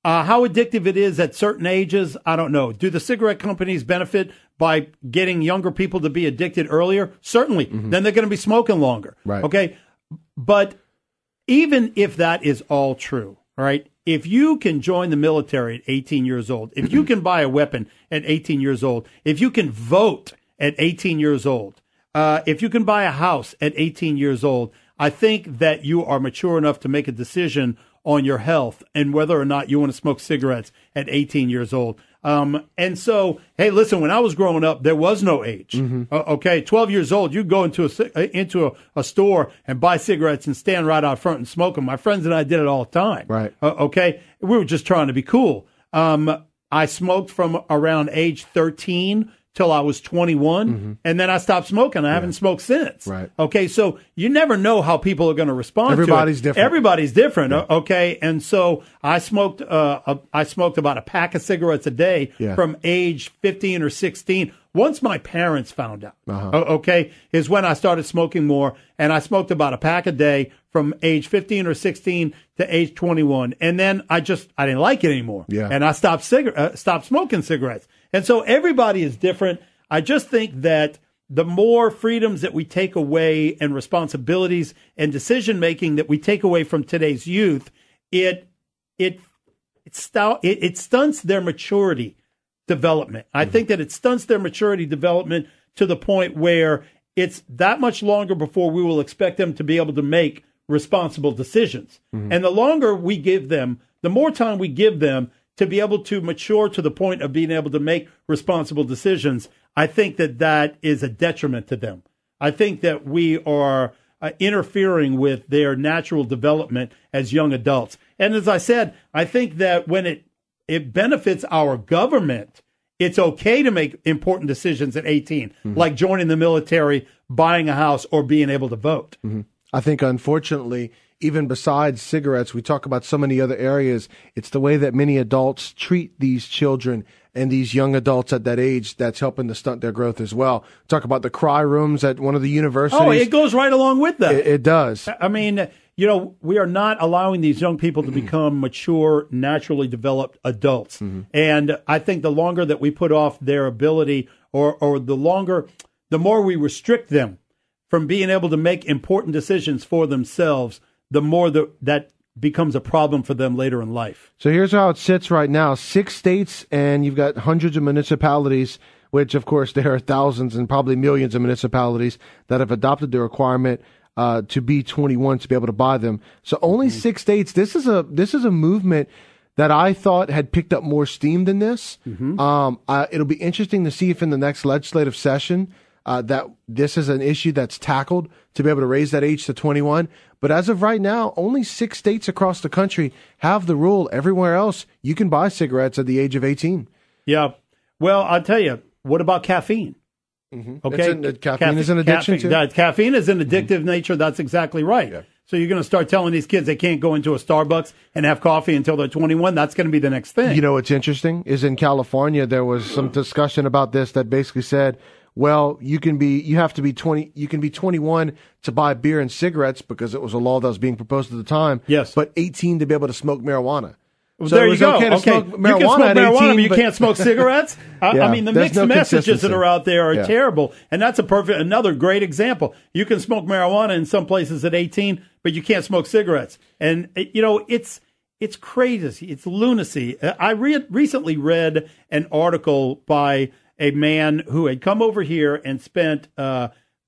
How addictive it is at certain ages, I don't know. Do the cigarette companies benefit by getting younger people to be addicted earlier? Certainly. Then they're going to be smoking longer. Right. Okay, but even if that is all true, all right, if you can join the military at 18 years old, if you can buy a weapon at 18 years old, if you can vote at 18 years old, if you can buy a house at 18 years old, I think that you are mature enough to make a decision on your health and whether or not you want to smoke cigarettes at 18 years old. And so, hey, listen, when I was growing up, there was no age. Okay, 12 years old, you go into a store and buy cigarettes and stand right out front and smoke them. My friends and I did it all the time. Right. Okay, we were just trying to be cool. I smoked from around age 13 till I was 21, and then I stopped smoking. I haven't smoked since. Right. Okay, so you never know how people are going to respond. Everybody's different. Everybody's different. Yeah. Okay, and so I smoked about a pack of cigarettes a day from age 15 or 16. Once my parents found out, okay, is when I started smoking more, and I smoked about a pack a day from age 15 or 16 to age 21, and then I didn't like it anymore, and I stopped smoking cigarettes. And so everybody is different. I just think that the more freedoms that we take away and responsibilities and decision making that we take away from today's youth, it stunts their maturity development. I think that it stunts their maturity development to the point where it's that much longer before we will expect them to be able to make responsible decisions. And the longer we give them, the more time we give them to be able to mature to the point of being able to make responsible decisions, I think that is a detriment to them. I think that we are interfering with their natural development as young adults. And as I said, I think that when it benefits our government, it's okay to make important decisions at 18, like joining the military, buying a house, or being able to vote. I think, unfortunately, even besides cigarettes, we talk about so many other areas. It's the way that many adults treat these children and these young adults at that age that's helping to stunt their growth as well. Talk about the cry rooms at one of the universities. Oh, it goes right along with that. It does. I mean, we are not allowing these young people to become mature, naturally developed adults. And I think the longer that we put off their ability or the more we restrict them from being able to make important decisions for themselves, the more that becomes a problem for them later in life. So here's how it sits right now. 6 states, and you've got hundreds of municipalities, which, of course, there are thousands and probably millions of municipalities that have adopted the requirement to be 21 to be able to buy them. So only 6 states. This is a movement that I thought had picked up more steam than this. It'll be interesting to see if in the next legislative session that this is an issue that's tackled to be able to raise that age to 21. But as of right now, only 6 states across the country have the rule. Everywhere else, you can buy cigarettes at the age of 18. Yeah. Well, I'll tell you, what about caffeine? Okay. Caffeine is an addiction too? Caffeine is an addictive nature. That's exactly right. Yeah. So you're going to start telling these kids they can't go into a Starbucks and have coffee until they're 21. That's going to be the next thing. You know what's interesting is in California, there was some discussion about this that basically said, well, you can be 21 to buy beer and cigarettes because it was a law that was being proposed at the time. Yes. But 18 to be able to smoke marijuana. Well, so there you go. Okay, you can smoke marijuana, but you can't smoke cigarettes. I mean, the mixed messages that are out there are terrible, and that's another great example. You can smoke marijuana in some places at 18, but you can't smoke cigarettes, and it's crazy. It's lunacy. I recently read an article by a man who had come over here and spent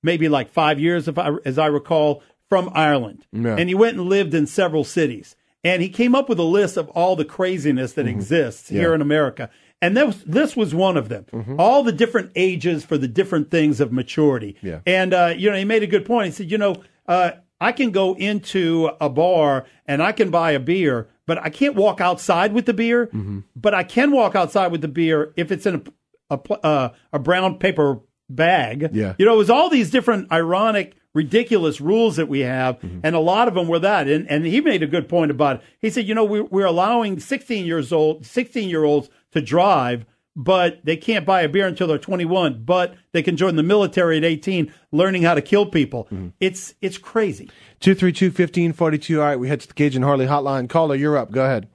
maybe like 5 years, as I recall, from Ireland, and he went and lived in several cities. And he came up with a list of all the craziness that exists here in America. And this was one of them. All the different ages for the different things of maturity. Yeah. And, he made a good point. He said, I can go into a bar and I can buy a beer, but I can't walk outside with the beer. But I can walk outside with the beer if it's in a brown paper bag. Yeah. It was all these different ironic, ridiculous rules that we have, and a lot of them were that. And he made a good point about it. He said, we're allowing 16-year-olds to drive, but they can't buy a beer until they're 21, but they can join the military at 18, learning how to kill people. It's crazy. 232-1542. All right, we head to the Cajun Harley hotline. Caller, you're up. Go ahead.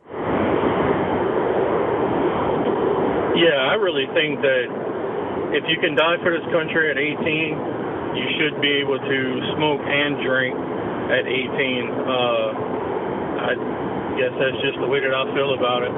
Yeah, I really think that if you can die for this country at 18, you should be able to smoke and drink at 18. I guess that's just the way that I feel about it.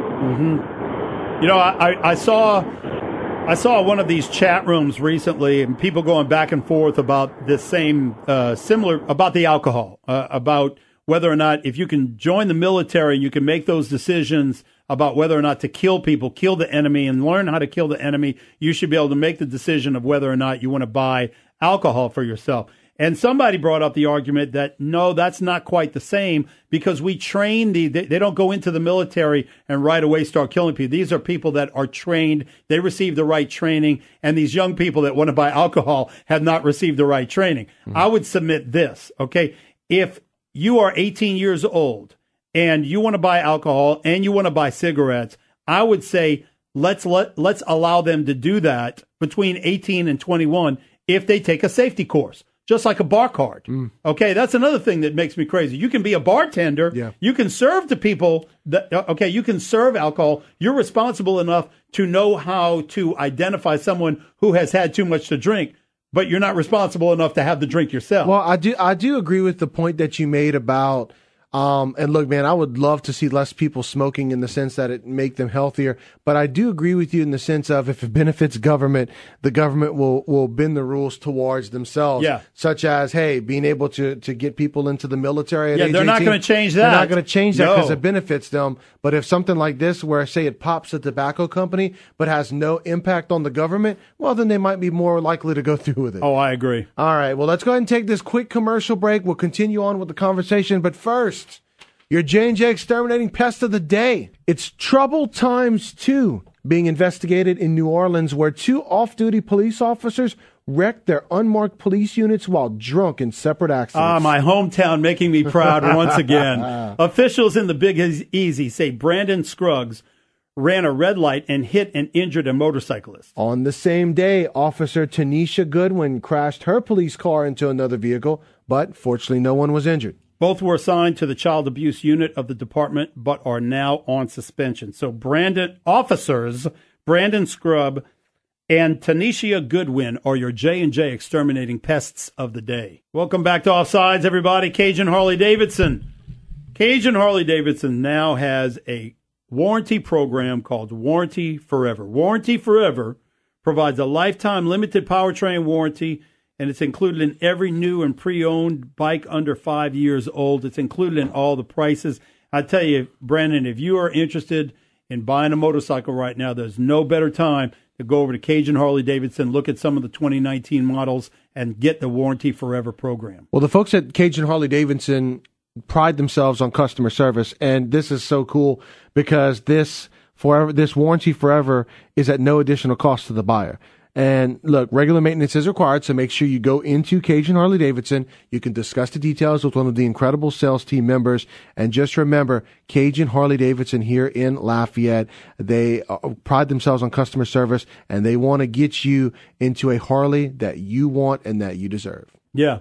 I saw one of these chat rooms recently, and people going back and forth about this same similar about the alcohol, about whether or not if you can join the military, you can make those decisions about whether or not to kill people, kill the enemy, and learn how to kill the enemy. You should be able to make the decision of whether or not you want to buy alcohol for yourself. And somebody brought up the argument that, no, that's not quite the same because we train they don't go into the military and right away start killing people. These are people that are trained. They receive the right training. And these young people that want to buy alcohol have not received the right training. I would submit this, okay? If you are 18 years old and you want to buy alcohol and you want to buy cigarettes, I would say let's allow them to do that between 18 and 21 if they take a safety course, just like a bar card. Okay, that's another thing that makes me crazy. You can be a bartender. Yeah. You can serve to people. You can serve alcohol. You're responsible enough to know how to identify someone who has had too much to drink. but you're not responsible enough to have the drink yourself. Well, I do agree with the point that you made about and look, man, I would love to see less people smoking in the sense that it make them healthier. But I do agree with you in the sense of if it benefits government, the government will bend the rules towards themselves. Yeah. Such as, hey, being able to get people into the military at age they're not 18, going to change that. They're not going to change that because No. it benefits them. But if something like this, where say it pops a tobacco company but has no impact on the government, well, then they might be more likely to go through with it. Oh, I agree. All right. Well, let's go ahead and take this quick commercial break. We'll continue on with the conversation. But first, your J&J Exterminating Pest of the Day. It's trouble times 2 being investigated in New Orleans, where 2 off-duty police officers wrecked their unmarked police units while drunk in separate accidents. My hometown making me proud once again. Officials in the Big Easy say Brandon Scruggs ran a red light and hit and injured a motorcyclist. On the same day, Officer Tanisha Goodwin crashed her police car into another vehicle, but fortunately no one was injured. Both were assigned to the child abuse unit of the department, but are now on suspension. So officers Brandon Scruggs and Tanisha Goodwin are your J&J Exterminating Pests of the Day. Welcome back to Offsides, everybody. Cajun Harley-Davidson. Cajun Harley-Davidson now has a warranty program called Warranty Forever. Warranty Forever provides a lifetime limited powertrain warranty, and it's included in every new and pre-owned bike under 5 years old. It's included in all the prices. I tell you, Brandon, if you are interested in buying a motorcycle right now, there's no better time to go over to Cajun Harley-Davidson, look at some of the 2019 models, and get the Warranty Forever program. Well, the folks at Cajun Harley-Davidson pride themselves on customer service, and this is so cool because this Warranty Forever is at no additional cost to the buyer. And look, regular maintenance is required, so make sure you go into Cajun Harley-Davidson. You can discuss the details with one of the incredible sales team members. And just remember, Cajun Harley-Davidson here in Lafayette, they pride themselves on customer service, and they want to get you into a Harley that you want and that you deserve. Yeah.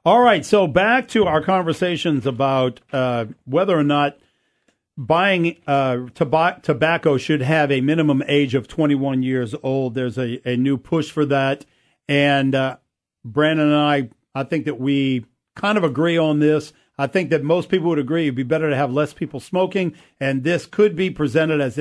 All right, so back to our conversations about whether or not buying tobacco should have a minimum age of 21 years old. There's a new push for that. And Brandon and I think that we kind of agree on this. I think that most people would agree it'd be better to have less people smoking. And this could be presented as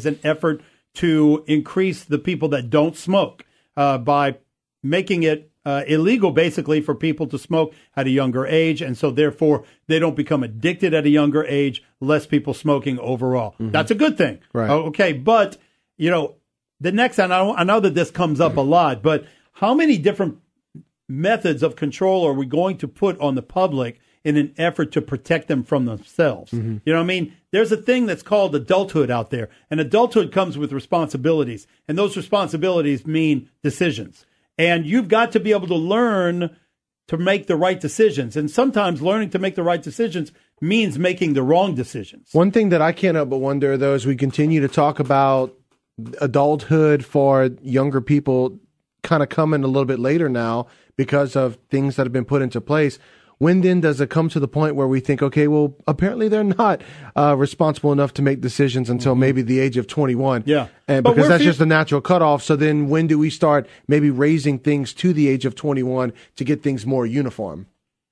an effort to increase the people that don't smoke by making it illegal, basically, for people to smoke at a younger age, and so therefore they don't become addicted at a younger age. Less people smoking overall. Mm-hmm. That's a good thing. Right. Okay, but the next, and I know that this comes up a lot, but how many different methods of control are we going to put on the public in an effort to protect them from themselves? Mm-hmm. You know what I mean? There's a thing that's called adulthood out there, and adulthood comes with responsibilities, and those responsibilities mean decisions. And you've got to be able to learn to make the right decisions. And sometimes learning to make the right decisions means making the wrong decisions. One thing that I can't help but wonder, though, as we continue to talk about adulthood for younger people kind of coming a little bit later now because of things that have been put into place, when then does it come to the point where we think, okay, well, apparently they're not responsible enough to make decisions until maybe the age of 21. Yeah. And because that's just the natural cutoff. So then when do we start maybe raising things to the age of 21 to get things more uniform?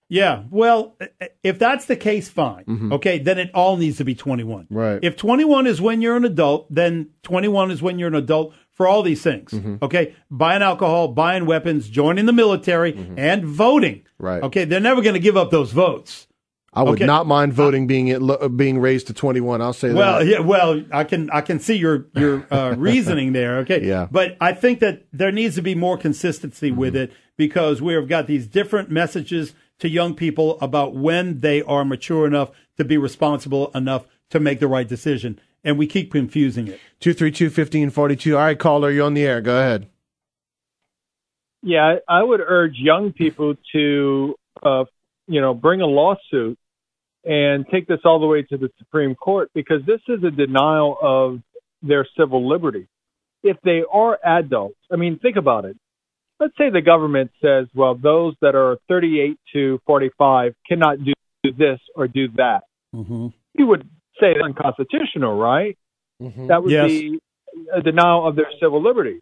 Yeah. Well, if that's the case, fine. Mm-hmm. Okay. Then it all needs to be 21. Right. If 21 is when you're an adult, then 21 is when you're an adult for all these things. Mm-hmm. Okay. Buying alcohol, buying weapons, joining the military, and voting. Right. Okay. They're never going to give up those votes. I would not mind voting being raised to 21. I'll say that. Well, yeah. Well, I can see your reasoning there. Okay. Yeah. But I think that there needs to be more consistency with it, because we have got these different messages to young people about when they are mature enough to be responsible enough to make the right decision. And we keep confusing it. 232-1542. All right, caller, you're on the air. Go ahead. Yeah, I would urge young people to, bring a lawsuit and take this all the way to the Supreme Court, because this is a denial of their civil liberty. If they are adults, I mean, think about it. Let's say the government says, well, those that are 38 to 45 cannot do this or do that. Mm-hmm. You would say it's unconstitutional, right? Mm-hmm. That would be a denial of their civil liberty.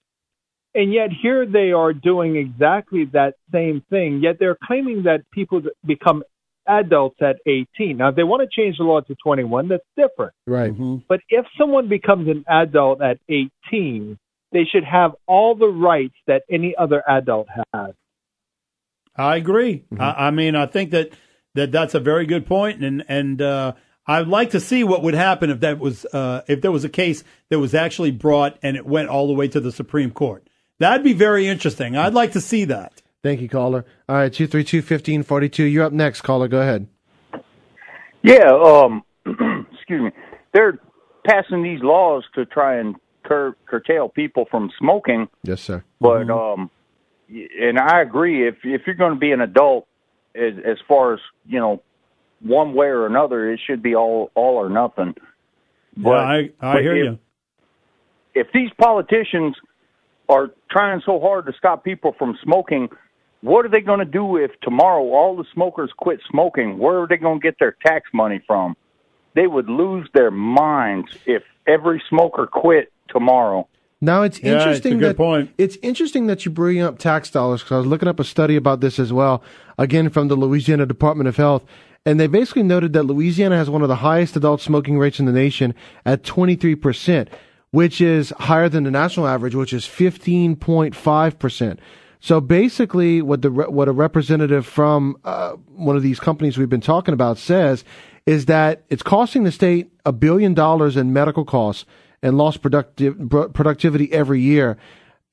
And yet here they are doing exactly that same thing, yet they're claiming that people become adults at 18. Now, if they want to change the law to 21, that's different. Right. But if someone becomes an adult at 18, they should have all the rights that any other adult has. I agree. I mean, I think that's a very good point, and I'd like to see what would happen if that was if there was a case that was actually brought and it went all the way to the Supreme Court. That'd be very interesting. I'd like to see that. Thank you, caller. All right, 232-1542. You're up next, caller. Go ahead. Yeah, excuse me. They're passing these laws to try and curtail people from smoking. Yes, sir. But and I agree. If you're going to be an adult, as far as one way or another, it should be all or nothing. But, I hear you. If these politicians are trying so hard to stop people from smoking, what are they going to do if tomorrow all the smokers quit smoking? Where are they going to get their tax money from? They would lose their minds if every smoker quit tomorrow. Now, it's interesting. It's a good point. It's interesting that you bring up tax dollars, because I was looking up a study about this as well, again from the Louisiana Department of Health, and they basically noted that Louisiana has one of the highest adult smoking rates in the nation at 23%, which is higher than the national average, which is 15.5%. So basically, what a representative from one of these companies we've been talking about says is that it's costing the state $1 billion in medical costs and lost productivity every year.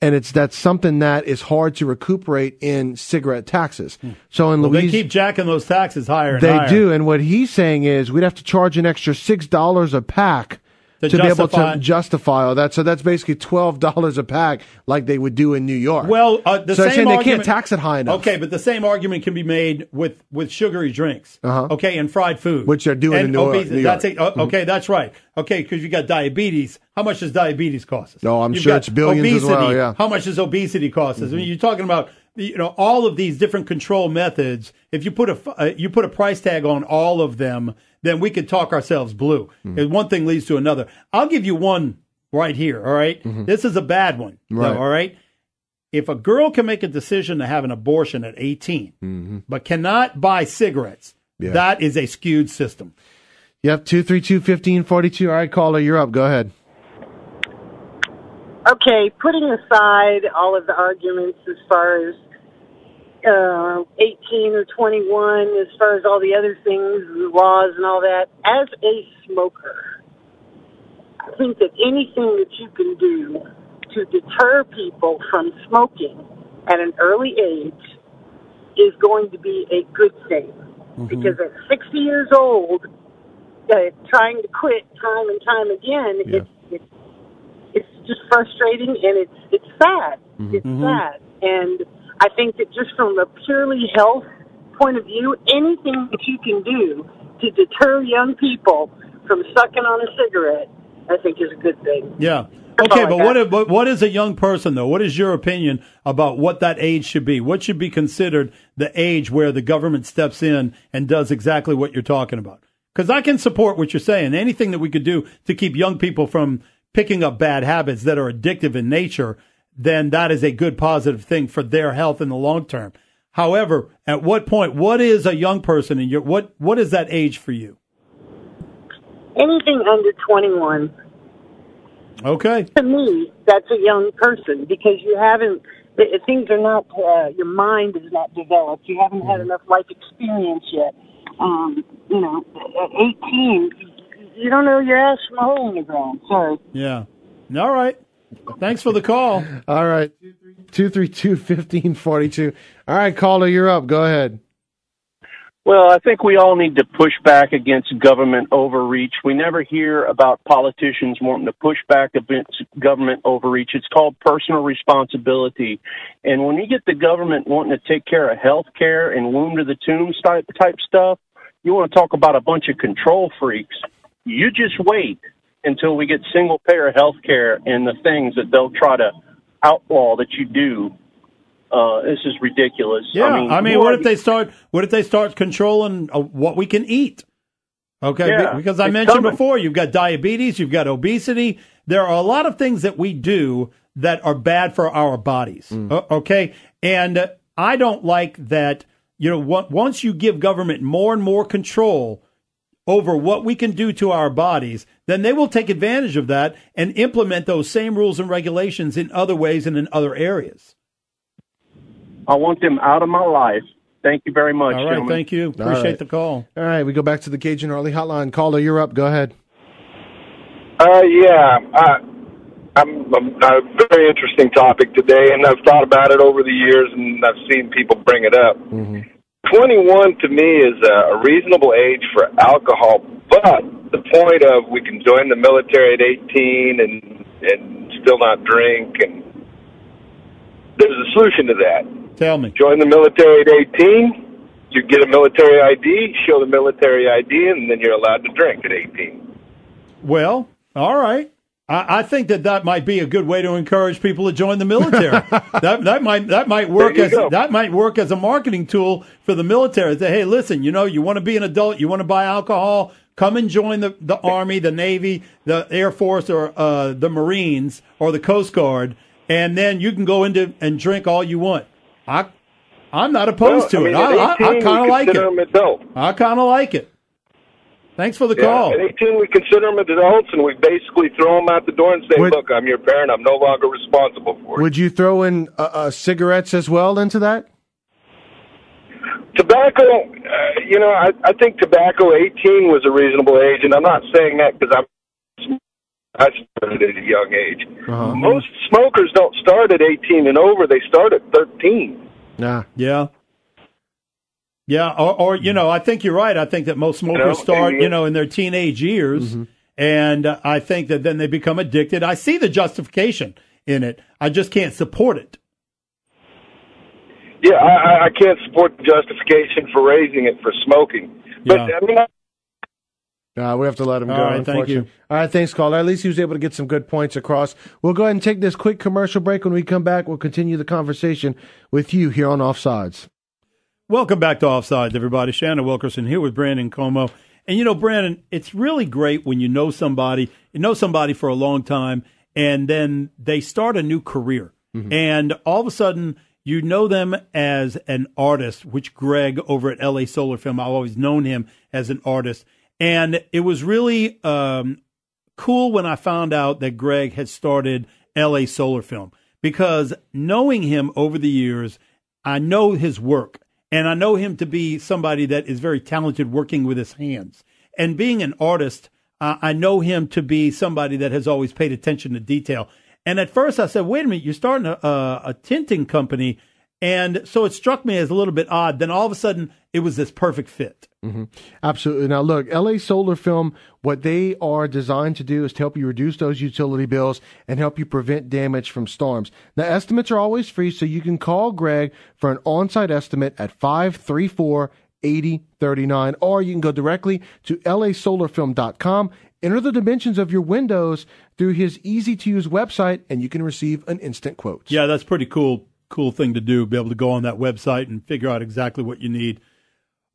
And that's something that is hard to recuperate in cigarette taxes. So in Louisiana, they keep jacking those taxes higher and they higher. do. And what he's saying is we'd have to charge an extra $6 a pack to be able to justify all that. So that's basically $12 a pack, like they would do in New York. Well, the so same they argument, can't tax it high enough. Okay, but the same argument can be made with sugary drinks. Okay, and fried food, which they're doing in New York. That's it. Okay, that's right. Okay, because you got diabetes. How much does diabetis cost us? No, I'm sure it's billions obesity. as well. Yeah. How much does obesity cost us? I mean, you're talking about all of these different control methods. If you put a price tag on all of them, then we could talk ourselves blue. And one thing leads to another. I'll give you one right here, all right? This is a bad one, right. All right? If a girl can make a decision to have an abortion at 18, but cannot buy cigarettes, that is a skewed system. Yep, 232-1542. All right, caller, you're up. Go ahead. Okay, putting aside all of the arguments as far as 18 or 21, as far as all the other things, the laws and all that, as a smoker, I think that anything that you can do to deter people from smoking at an early age is going to be a good thing. Because at 60 years old, trying to quit time and time again, it's just frustrating, and it's sad. It's sad. And I think that just from a purely health point of view, anything that you can do to deter young people from sucking on a cigarette, I think is a good thing. Yeah. Okay, but what is a young person, though? What is your opinion about what that age should be? What should be considered the age where the government steps in and does exactly what you're talking about? Because I can support what you're saying. Anything that we could do to keep young people from picking up bad habits that are addictive in nature, then that is a good positive thing for their health in the long term. However, at what point, what is a young person in what is that age for you? Anything under 21. Okay. To me, that's a young person, because you haven't, things are not, your mind is not developed. You haven't had enough life experience yet. At 18, you don't know your ass from a hole in the ground. Sorry. Yeah. All right. Thanks for the call. All right. 232-1542. All right, caller, you're up. Go ahead. Well, I think we all need to push back against government overreach. We never hear about politicians wanting to push back against government overreach. It's called personal responsibility. And when you get the government wanting to take care of health care and womb to the tombs type stuff, you want to talk about a bunch of control freaks. You just wait until we get single-payer health care and the things that they'll try to outlaw that you do. This is ridiculous. Yeah, I mean, what if they start controlling what we can eat? Okay, because I mentioned before, you've got diabetes, you've got obesity. There are a lot of things that we do that are bad for our bodies. Okay. And I don't like that, once you give government more and more control over what we can do to our bodies, then they will take advantage of that and implement those same rules and regulations in other ways and in other areas. I want them out of my life. Thank you very much, All right, gentlemen. thank you. Appreciate the call. All right, we go back to the Cajun Early Hotline. Caller, you're up. Go ahead. I'm a very interesting topic today, and I've thought about it over the years, and I've seen people bring it up. 21 to me is a reasonable age for alcohol, but the point of we can join the military at 18 and still not drink, and there's a solution to that. Tell me. Join the military at 18, you get a military ID, show the military ID, and then you're allowed to drink at 18. Well, all right. I think that might be a good way to encourage people to join the military. that might work as a marketing tool for the military. Say, hey, listen, you want to be an adult, you want to buy alcohol, come and join the Army, the Navy, the Air Force, or the Marines, or the Coast Guard, and then you can go into and drink all you want. I'm not opposed to it. I kind of like it. I kind of like it. Thanks for the call. At 18, we consider them adults, and we basically throw them out the door and say, look, I'm your parent. I'm no longer responsible for it. Would you throw in cigarettes as well into that? Tobacco, I think tobacco 18 was a reasonable age, and I'm not saying that because I started at a young age. Most smokers don't start at 18 and over. They start at 13. Yeah. Yeah, or I think you're right. I think that most smokers start, in their teenage years, and I think that then they become addicted. I see the justification in it. I just can't support it. Yeah, I can't support the justification for raising it for smoking. But, we have to let him go. All right, thank you. All right, thanks, caller. At least he was able to get some good points across. We'll go ahead and take this quick commercial break. When we come back, we'll continue the conversation with you here on Offsides. Welcome back to Offsides, everybody. Shannon Wilkerson here with Brandon Comeaux. And, Brandon, it's really great when you know somebody for a long time, and then they start a new career. And all of a sudden, you know them as an artist, which Greg over at LA Solar Film, I've always known him as an artist. And it was really cool when I found out that Greg had started LA Solar Film, because knowing him over the years, I know his work. And I know him to be somebody that is very talented working with his hands. And being an artist, I know him to be somebody that has always paid attention to detail. And at first I said, wait a minute, you're starting a tinting company. And so it struck me as a little bit odd. Then all of a sudden, it was this perfect fit. Absolutely. Now, look, LA Solar Film, what they are designed to do is to help you reduce those utility bills and help you prevent damage from storms. Now, estimates are always free, so you can call Greg for an on-site estimate at 534-8039, or you can go directly to lasolarfilm.com, enter the dimensions of your windows through his easy-to-use website, and you can receive an instant quote. Yeah, that's pretty cool thing to do, be able to go on that website and figure out exactly what you need.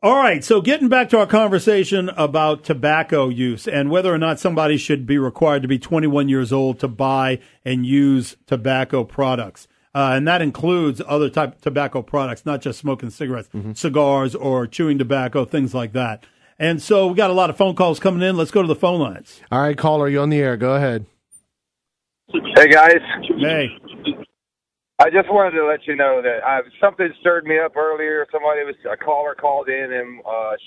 All right, so getting back to our conversation about tobacco use and whether or not somebody should be required to be 21 years old to buy and use tobacco products. And that includes other type of tobacco products, not just smoking cigarettes, cigars or chewing tobacco, things like that. And so we got a lot of phone calls coming in. Let's go to the phone lines. All right, caller, you're on the air. Go ahead. Hey, guys. Hey. I just wanted to let you know that something stirred me up earlier. A caller called in, and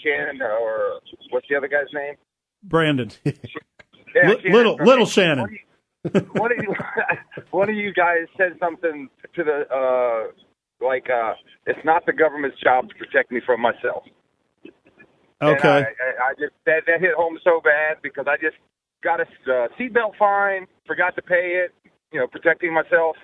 Shannon, or what's the other guy's name? Brandon. Yeah, Little Shannon. One of you guys said something to the it's not the government's job to protect me from myself. Okay. And I just that hit home so bad because I just got a seatbelt fine, forgot to pay it, protecting myself.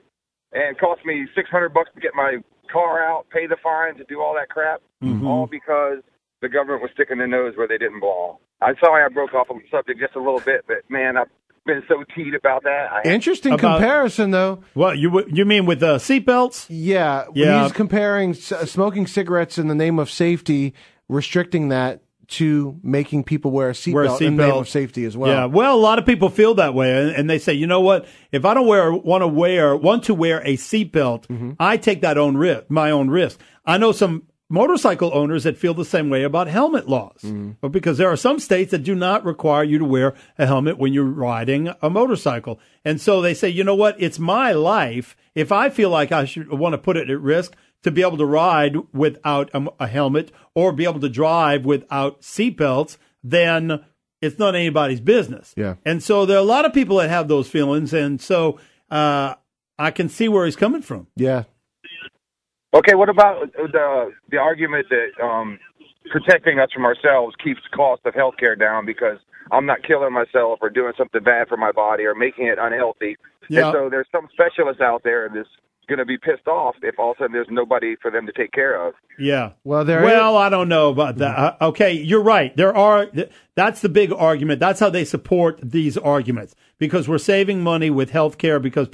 And it cost me $600 to get my car out, pay the fine, to do all that crap, all because the government was sticking their nose where they didn't belong. I'm sorry I broke off on the subject just a little bit, but, man, I've been so teed about that. Interesting comparison, though. What, you mean with seatbelts? Yeah. He's comparing smoking cigarettes in the name of safety, restricting that, to making people wear a seatbelt in the name of safety as well. Yeah, well, a lot of people feel that way, and they say, you know what? If I don't want to wear a seatbelt, I take that my own risk. I know some motorcycle owners that feel the same way about helmet laws, but because there are some states that do not require you to wear a helmet when you're riding a motorcycle, and so they say, you know what? It's my life. If I feel like I should want to put it at risk to be able to ride without a helmet or be able to drive without seatbelts, then it's not anybody's business. Yeah. And so there are a lot of people that have those feelings, and so I can see where he's coming from. Yeah. Okay, what about the argument that protecting us from ourselves keeps the cost of healthcare down because I'm not killing myself or doing something bad for my body or making it unhealthy? Yeah. And so there's some specialists out there that's going to be pissed off if all of a sudden there's nobody for them to take care of. Yeah. Well, I don't know about that. Okay, you're right. That's the big argument. That's how they support these arguments, because we're saving money with health care because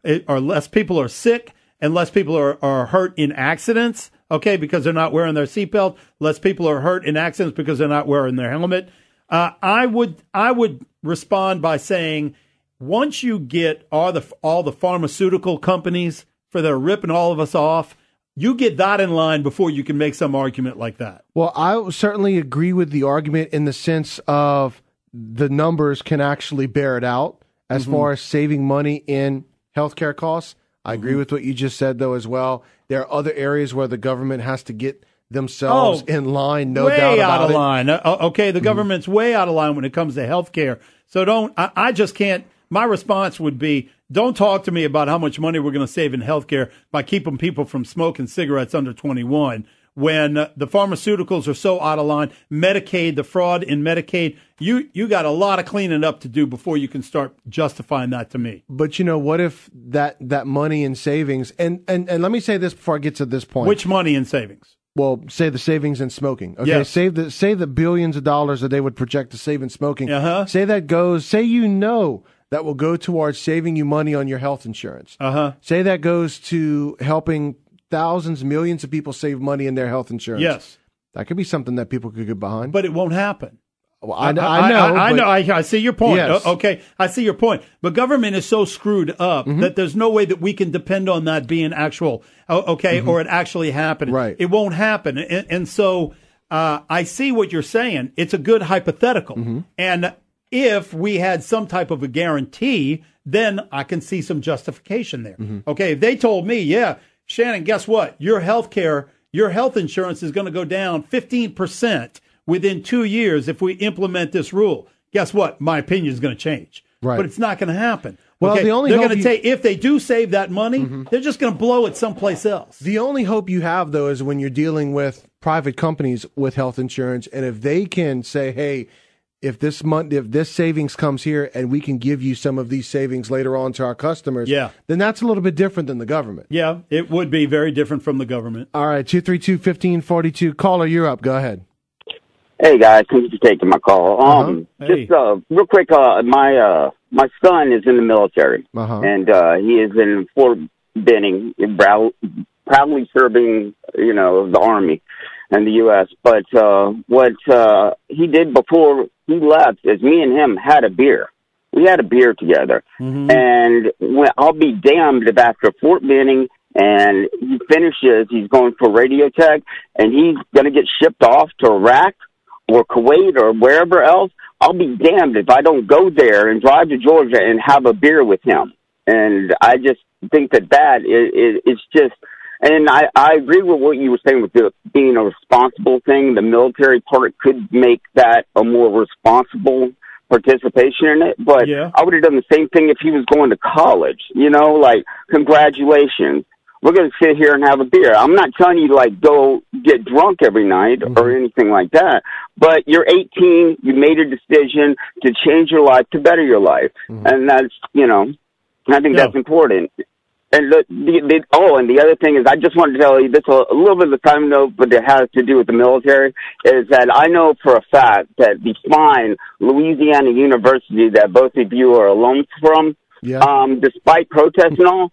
less people are sick and less people are hurt in accidents. Okay, because they're not wearing their seatbelt. Less people are hurt in accidents because they're not wearing their helmet. I would respond by saying, once you get all the pharmaceutical companies for their ripping all of us off, you get that in line before you can make some argument like that. Well, I certainly agree with the argument in the sense of the numbers can actually bear it out as far as saving money in healthcare costs. I agree with what you just said, though, as well. There are other areas where the government has to get themselves in line, no doubt about it. Way out of line. Okay, the government's way out of line when it comes to healthcare. So I just can't. My response would be, don't talk to me about how much money we're going to save in healthcare by keeping people from smoking cigarettes under 21 when the pharmaceuticals are so out of line. Medicaid, the fraud in Medicaid, you got a lot of cleaning up to do before you can start justifying that to me. But, what if that money in savings, and let me say this before I get to this point. Which money in savings? Well, say the savings in smoking. Okay, yes. Say the billions of dollars that they would project to save in smoking. Say that will go towards saving you money on your health insurance. Say that goes to helping thousands, millions of people save money in their health insurance. Yes. That could be something that people could get behind. But it won't happen. Well, I know. I see your point. Yes. Okay, I see your point. But government is so screwed up that there's no way that we can depend on that being actual, or it actually happening. Right. It won't happen. And so I see what you're saying. It's a good hypothetical. And if we had some type of a guarantee, then I can see some justification there. Okay, if they told me, yeah, Shannon, guess what? Your health insurance is going to go down 15% within 2 years if we implement this rule. Guess what? My opinion is going to change. Right. But it's not going to happen. Well, okay? the only they're hope going to take, if they do save that money, they're just going to blow it someplace else. The only hope you have, though, is when you're dealing with private companies with health insurance, and if they can say, hey, if this savings comes here and we can give you some of these savings later on to our customers, then that's a little bit different than the government. Yeah, it would be very different from the government. All right, 232-1542. Caller, you're up. Go ahead. Hey, guys. Thanks for taking my call. Just real quick, my son is in the military, and he is in Fort Benning, proudly serving, the Army and the U.S. But what he did before he left is me and him had a beer. We had a beer together. And I'll be damned if after Fort Benning and he finishes, he's going for radio tech, and he's going to get shipped off to Iraq or Kuwait or wherever else. I'll be damned if I don't go there and drive to Georgia and have a beer with him. And I just think that is just... And I agree with what you were saying with the being a responsible thing. The military part could make that a more responsible participation in it. But I would have done the same thing if he was going to college. Like, congratulations. We're going to sit here and have a beer. I'm not telling you to, go get drunk every night or anything like that. But you're 18. You made a decision to change your life, to better your life. And that's, I think that's important. And the other thing is, I just wanted to tell you this a little bit of a time note, but it has to do with the military, is that I know for a fact that the fine Louisiana University that both of you are alums from, despite protests and all,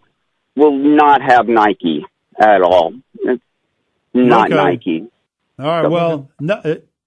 will not have Nike at all. It's not Nike. All right. Well,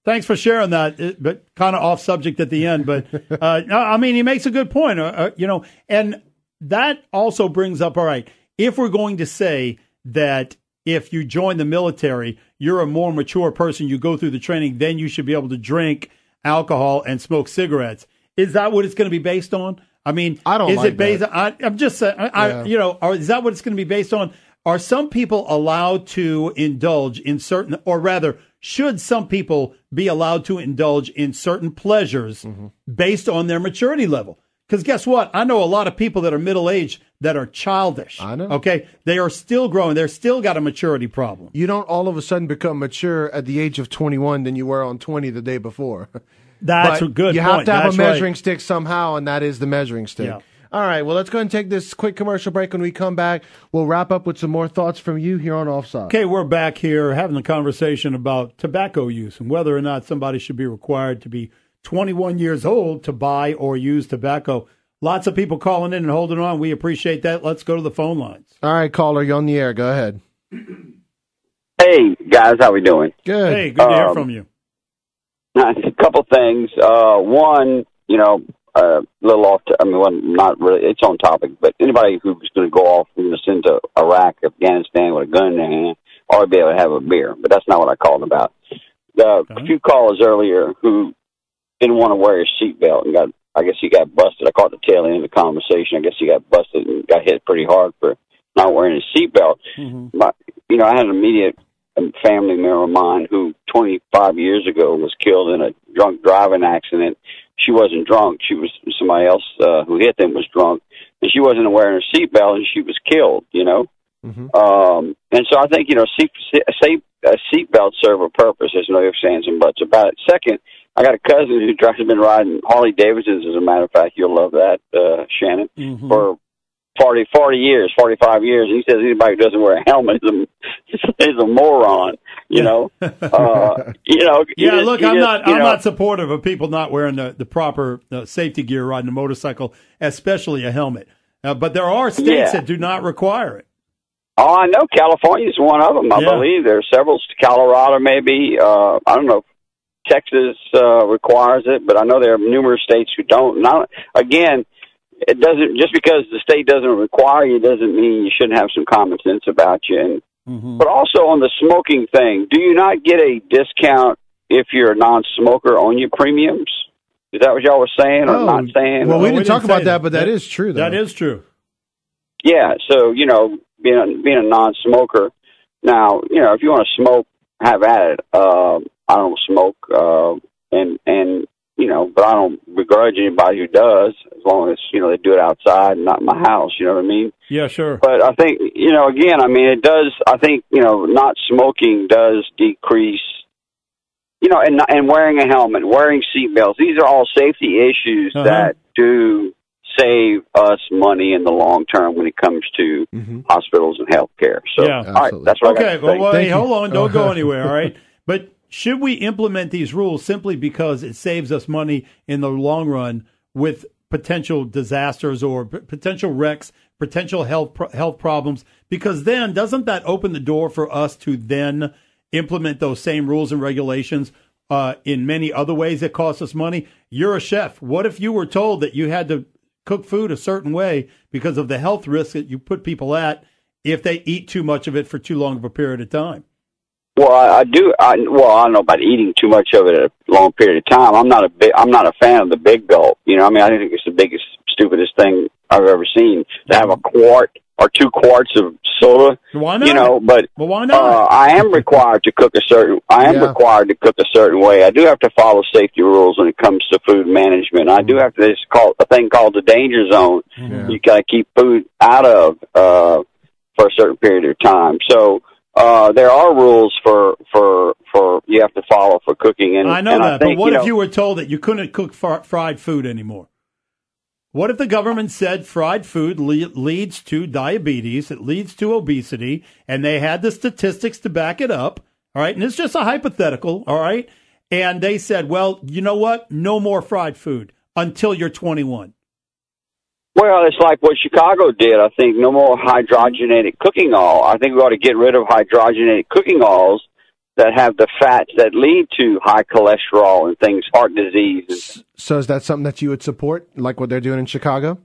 Thanks for sharing that, but kind of off subject at the end. But, I mean, he makes a good point, and that also brings up, all right, if we're going to say that if you join the military, you're a more mature person, you go through the training, then you should be able to drink alcohol and smoke cigarettes. Is that what it's going to be based on? I mean, I don't is like it based that. on, I'm just saying, is that what it's going to be based on? Are some people allowed to indulge in certain, or rather, should some people be allowed to indulge in certain pleasures based on their maturity level? Because guess what? I know a lot of people that are middle-aged that are childish. I know. Okay? They are still growing. They're still got a maturity problem. You don't all of a sudden become mature at the age of 21 than you were on 20 the day before. That's a good You point. have to have That's a measuring right. stick somehow, and that is the measuring stick. Yeah. All right, well, let's go ahead and take this quick commercial break. When we come back, we'll wrap up with some more thoughts from you here on Offside. Okay, we're back here having a conversation about tobacco use and whether or not somebody should be required to be 21 years old to buy or use tobacco. Lots of people calling in and holding on. We appreciate that. Let's go to the phone lines. All right, caller, you're on the air. Go ahead. Hey, guys, how we doing? Good. Hey, good to hear from you. A couple things. One, a little off. Not really. It's on topic, but anybody who's going to go off and send to Iraq, Afghanistan with a gun in their hand, ought to be able to have a beer. But that's not what I called about. A few callers earlier who didn't want to wear his seatbelt and I guess he got busted. I caught the tail end of the conversation. I guess he got busted and got hit pretty hard for not wearing his seatbelt. But, I had an immediate family member of mine who 25 years ago was killed in a drunk driving accident. She wasn't drunk. She was somebody else who hit them was drunk, and she wasn't wearing her seatbelt, and she was killed. And so I think seatbelts serve a purpose. There's no ifs, ands, and buts about it. Second, I got a cousin who has been riding Harley Davidsons. As a matter of fact, you'll love that, Shannon, for 40 years, 45 years. And he says anybody who doesn't wear a helmet is a moron. Look, I'm not supportive of people not wearing the proper safety gear riding a motorcycle, especially a helmet. But there are states that do not require it. Oh, I know California is one of them. I believe there are several. Colorado, maybe. I don't know. Texas requires it, but I know there are numerous states who don't. Now, again, it doesn't just because the state doesn't require you doesn't mean you shouldn't have some common sense about you. But also on the smoking thing, do you not get a discount if you're a non-smoker on your premiums? Is that what y'all were saying or not saying? Well, we didn't talk about that, but that is true, though. That is true. Yeah, so, being a non-smoker, now, if you want to smoke, have at it. I don't smoke, but I don't begrudge anybody who does, as long as, they do it outside and not in my house, you know what I mean? Yeah, sure. But I think, again, it does, I think, not smoking does decrease, and wearing a helmet, wearing seatbelts, these are all safety issues that do save us money in the long term when it comes to hospitals and health care. So, all right, that's what I got to say. Well, hey, hold on. Don't go anywhere, all right? But should we implement these rules simply because it saves us money in the long run with potential disasters or potential wrecks, potential health problems? Because then doesn't that open the door for us to then implement those same rules and regulations in many other ways that cost us money? You're a chef. What if you were told that you had to cook food a certain way because of the health risks that you put people at if they eat too much of it for too long of a period of time? Well, I don't know about eating too much of it at a long period of time. I'm not a fan of the big gulp. I think it's the biggest, stupidest thing I've ever seen to have a quart or 2 quarts of soda. Why not? But why not? I am required to cook a certain. Required to cook a certain way. I do have to follow safety rules when it comes to food management. I do have to. It's called a thing called the danger zone. You gotta keep food out of for a certain period of time. So. There are rules for you have to follow for cooking. And I know and that, I think, but what if you were told that you couldn't cook fried food anymore? What if the government said fried food leads to diabetes, it leads to obesity, and they had the statistics to back it up, all right? And it's just a hypothetical, all right? And they said, well, you know what? No more fried food until you're 21. Well, it's like what Chicago did. I think no more hydrogenated cooking oil. I think we ought to get rid of hydrogenated cooking oils that have the fats that lead to high cholesterol and things, heart disease. So is that something that you would support, like what they're doing in Chicago?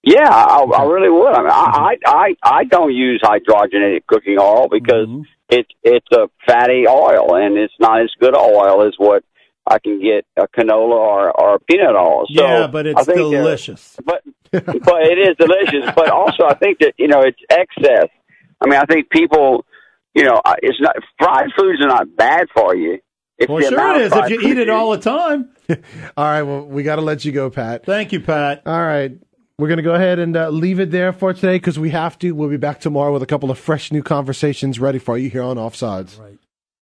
Yeah, I really would. I mean, I don't use hydrogenated cooking oil because it's a fatty oil, and it's not as good oil as what I can get a canola or a peanut oil. So yeah, but it's delicious. But it is delicious. But also, I think that it's excess. I mean, I think people, it's not fried foods are not bad for you. Well, sure it is if you eat it all the time. All right, well, we got to let you go, Pat. Thank you, Pat. All right. We're going to go ahead and leave it there for today because we have to. We'll be back tomorrow with a couple of fresh new conversations ready for you here on Offsides. Right.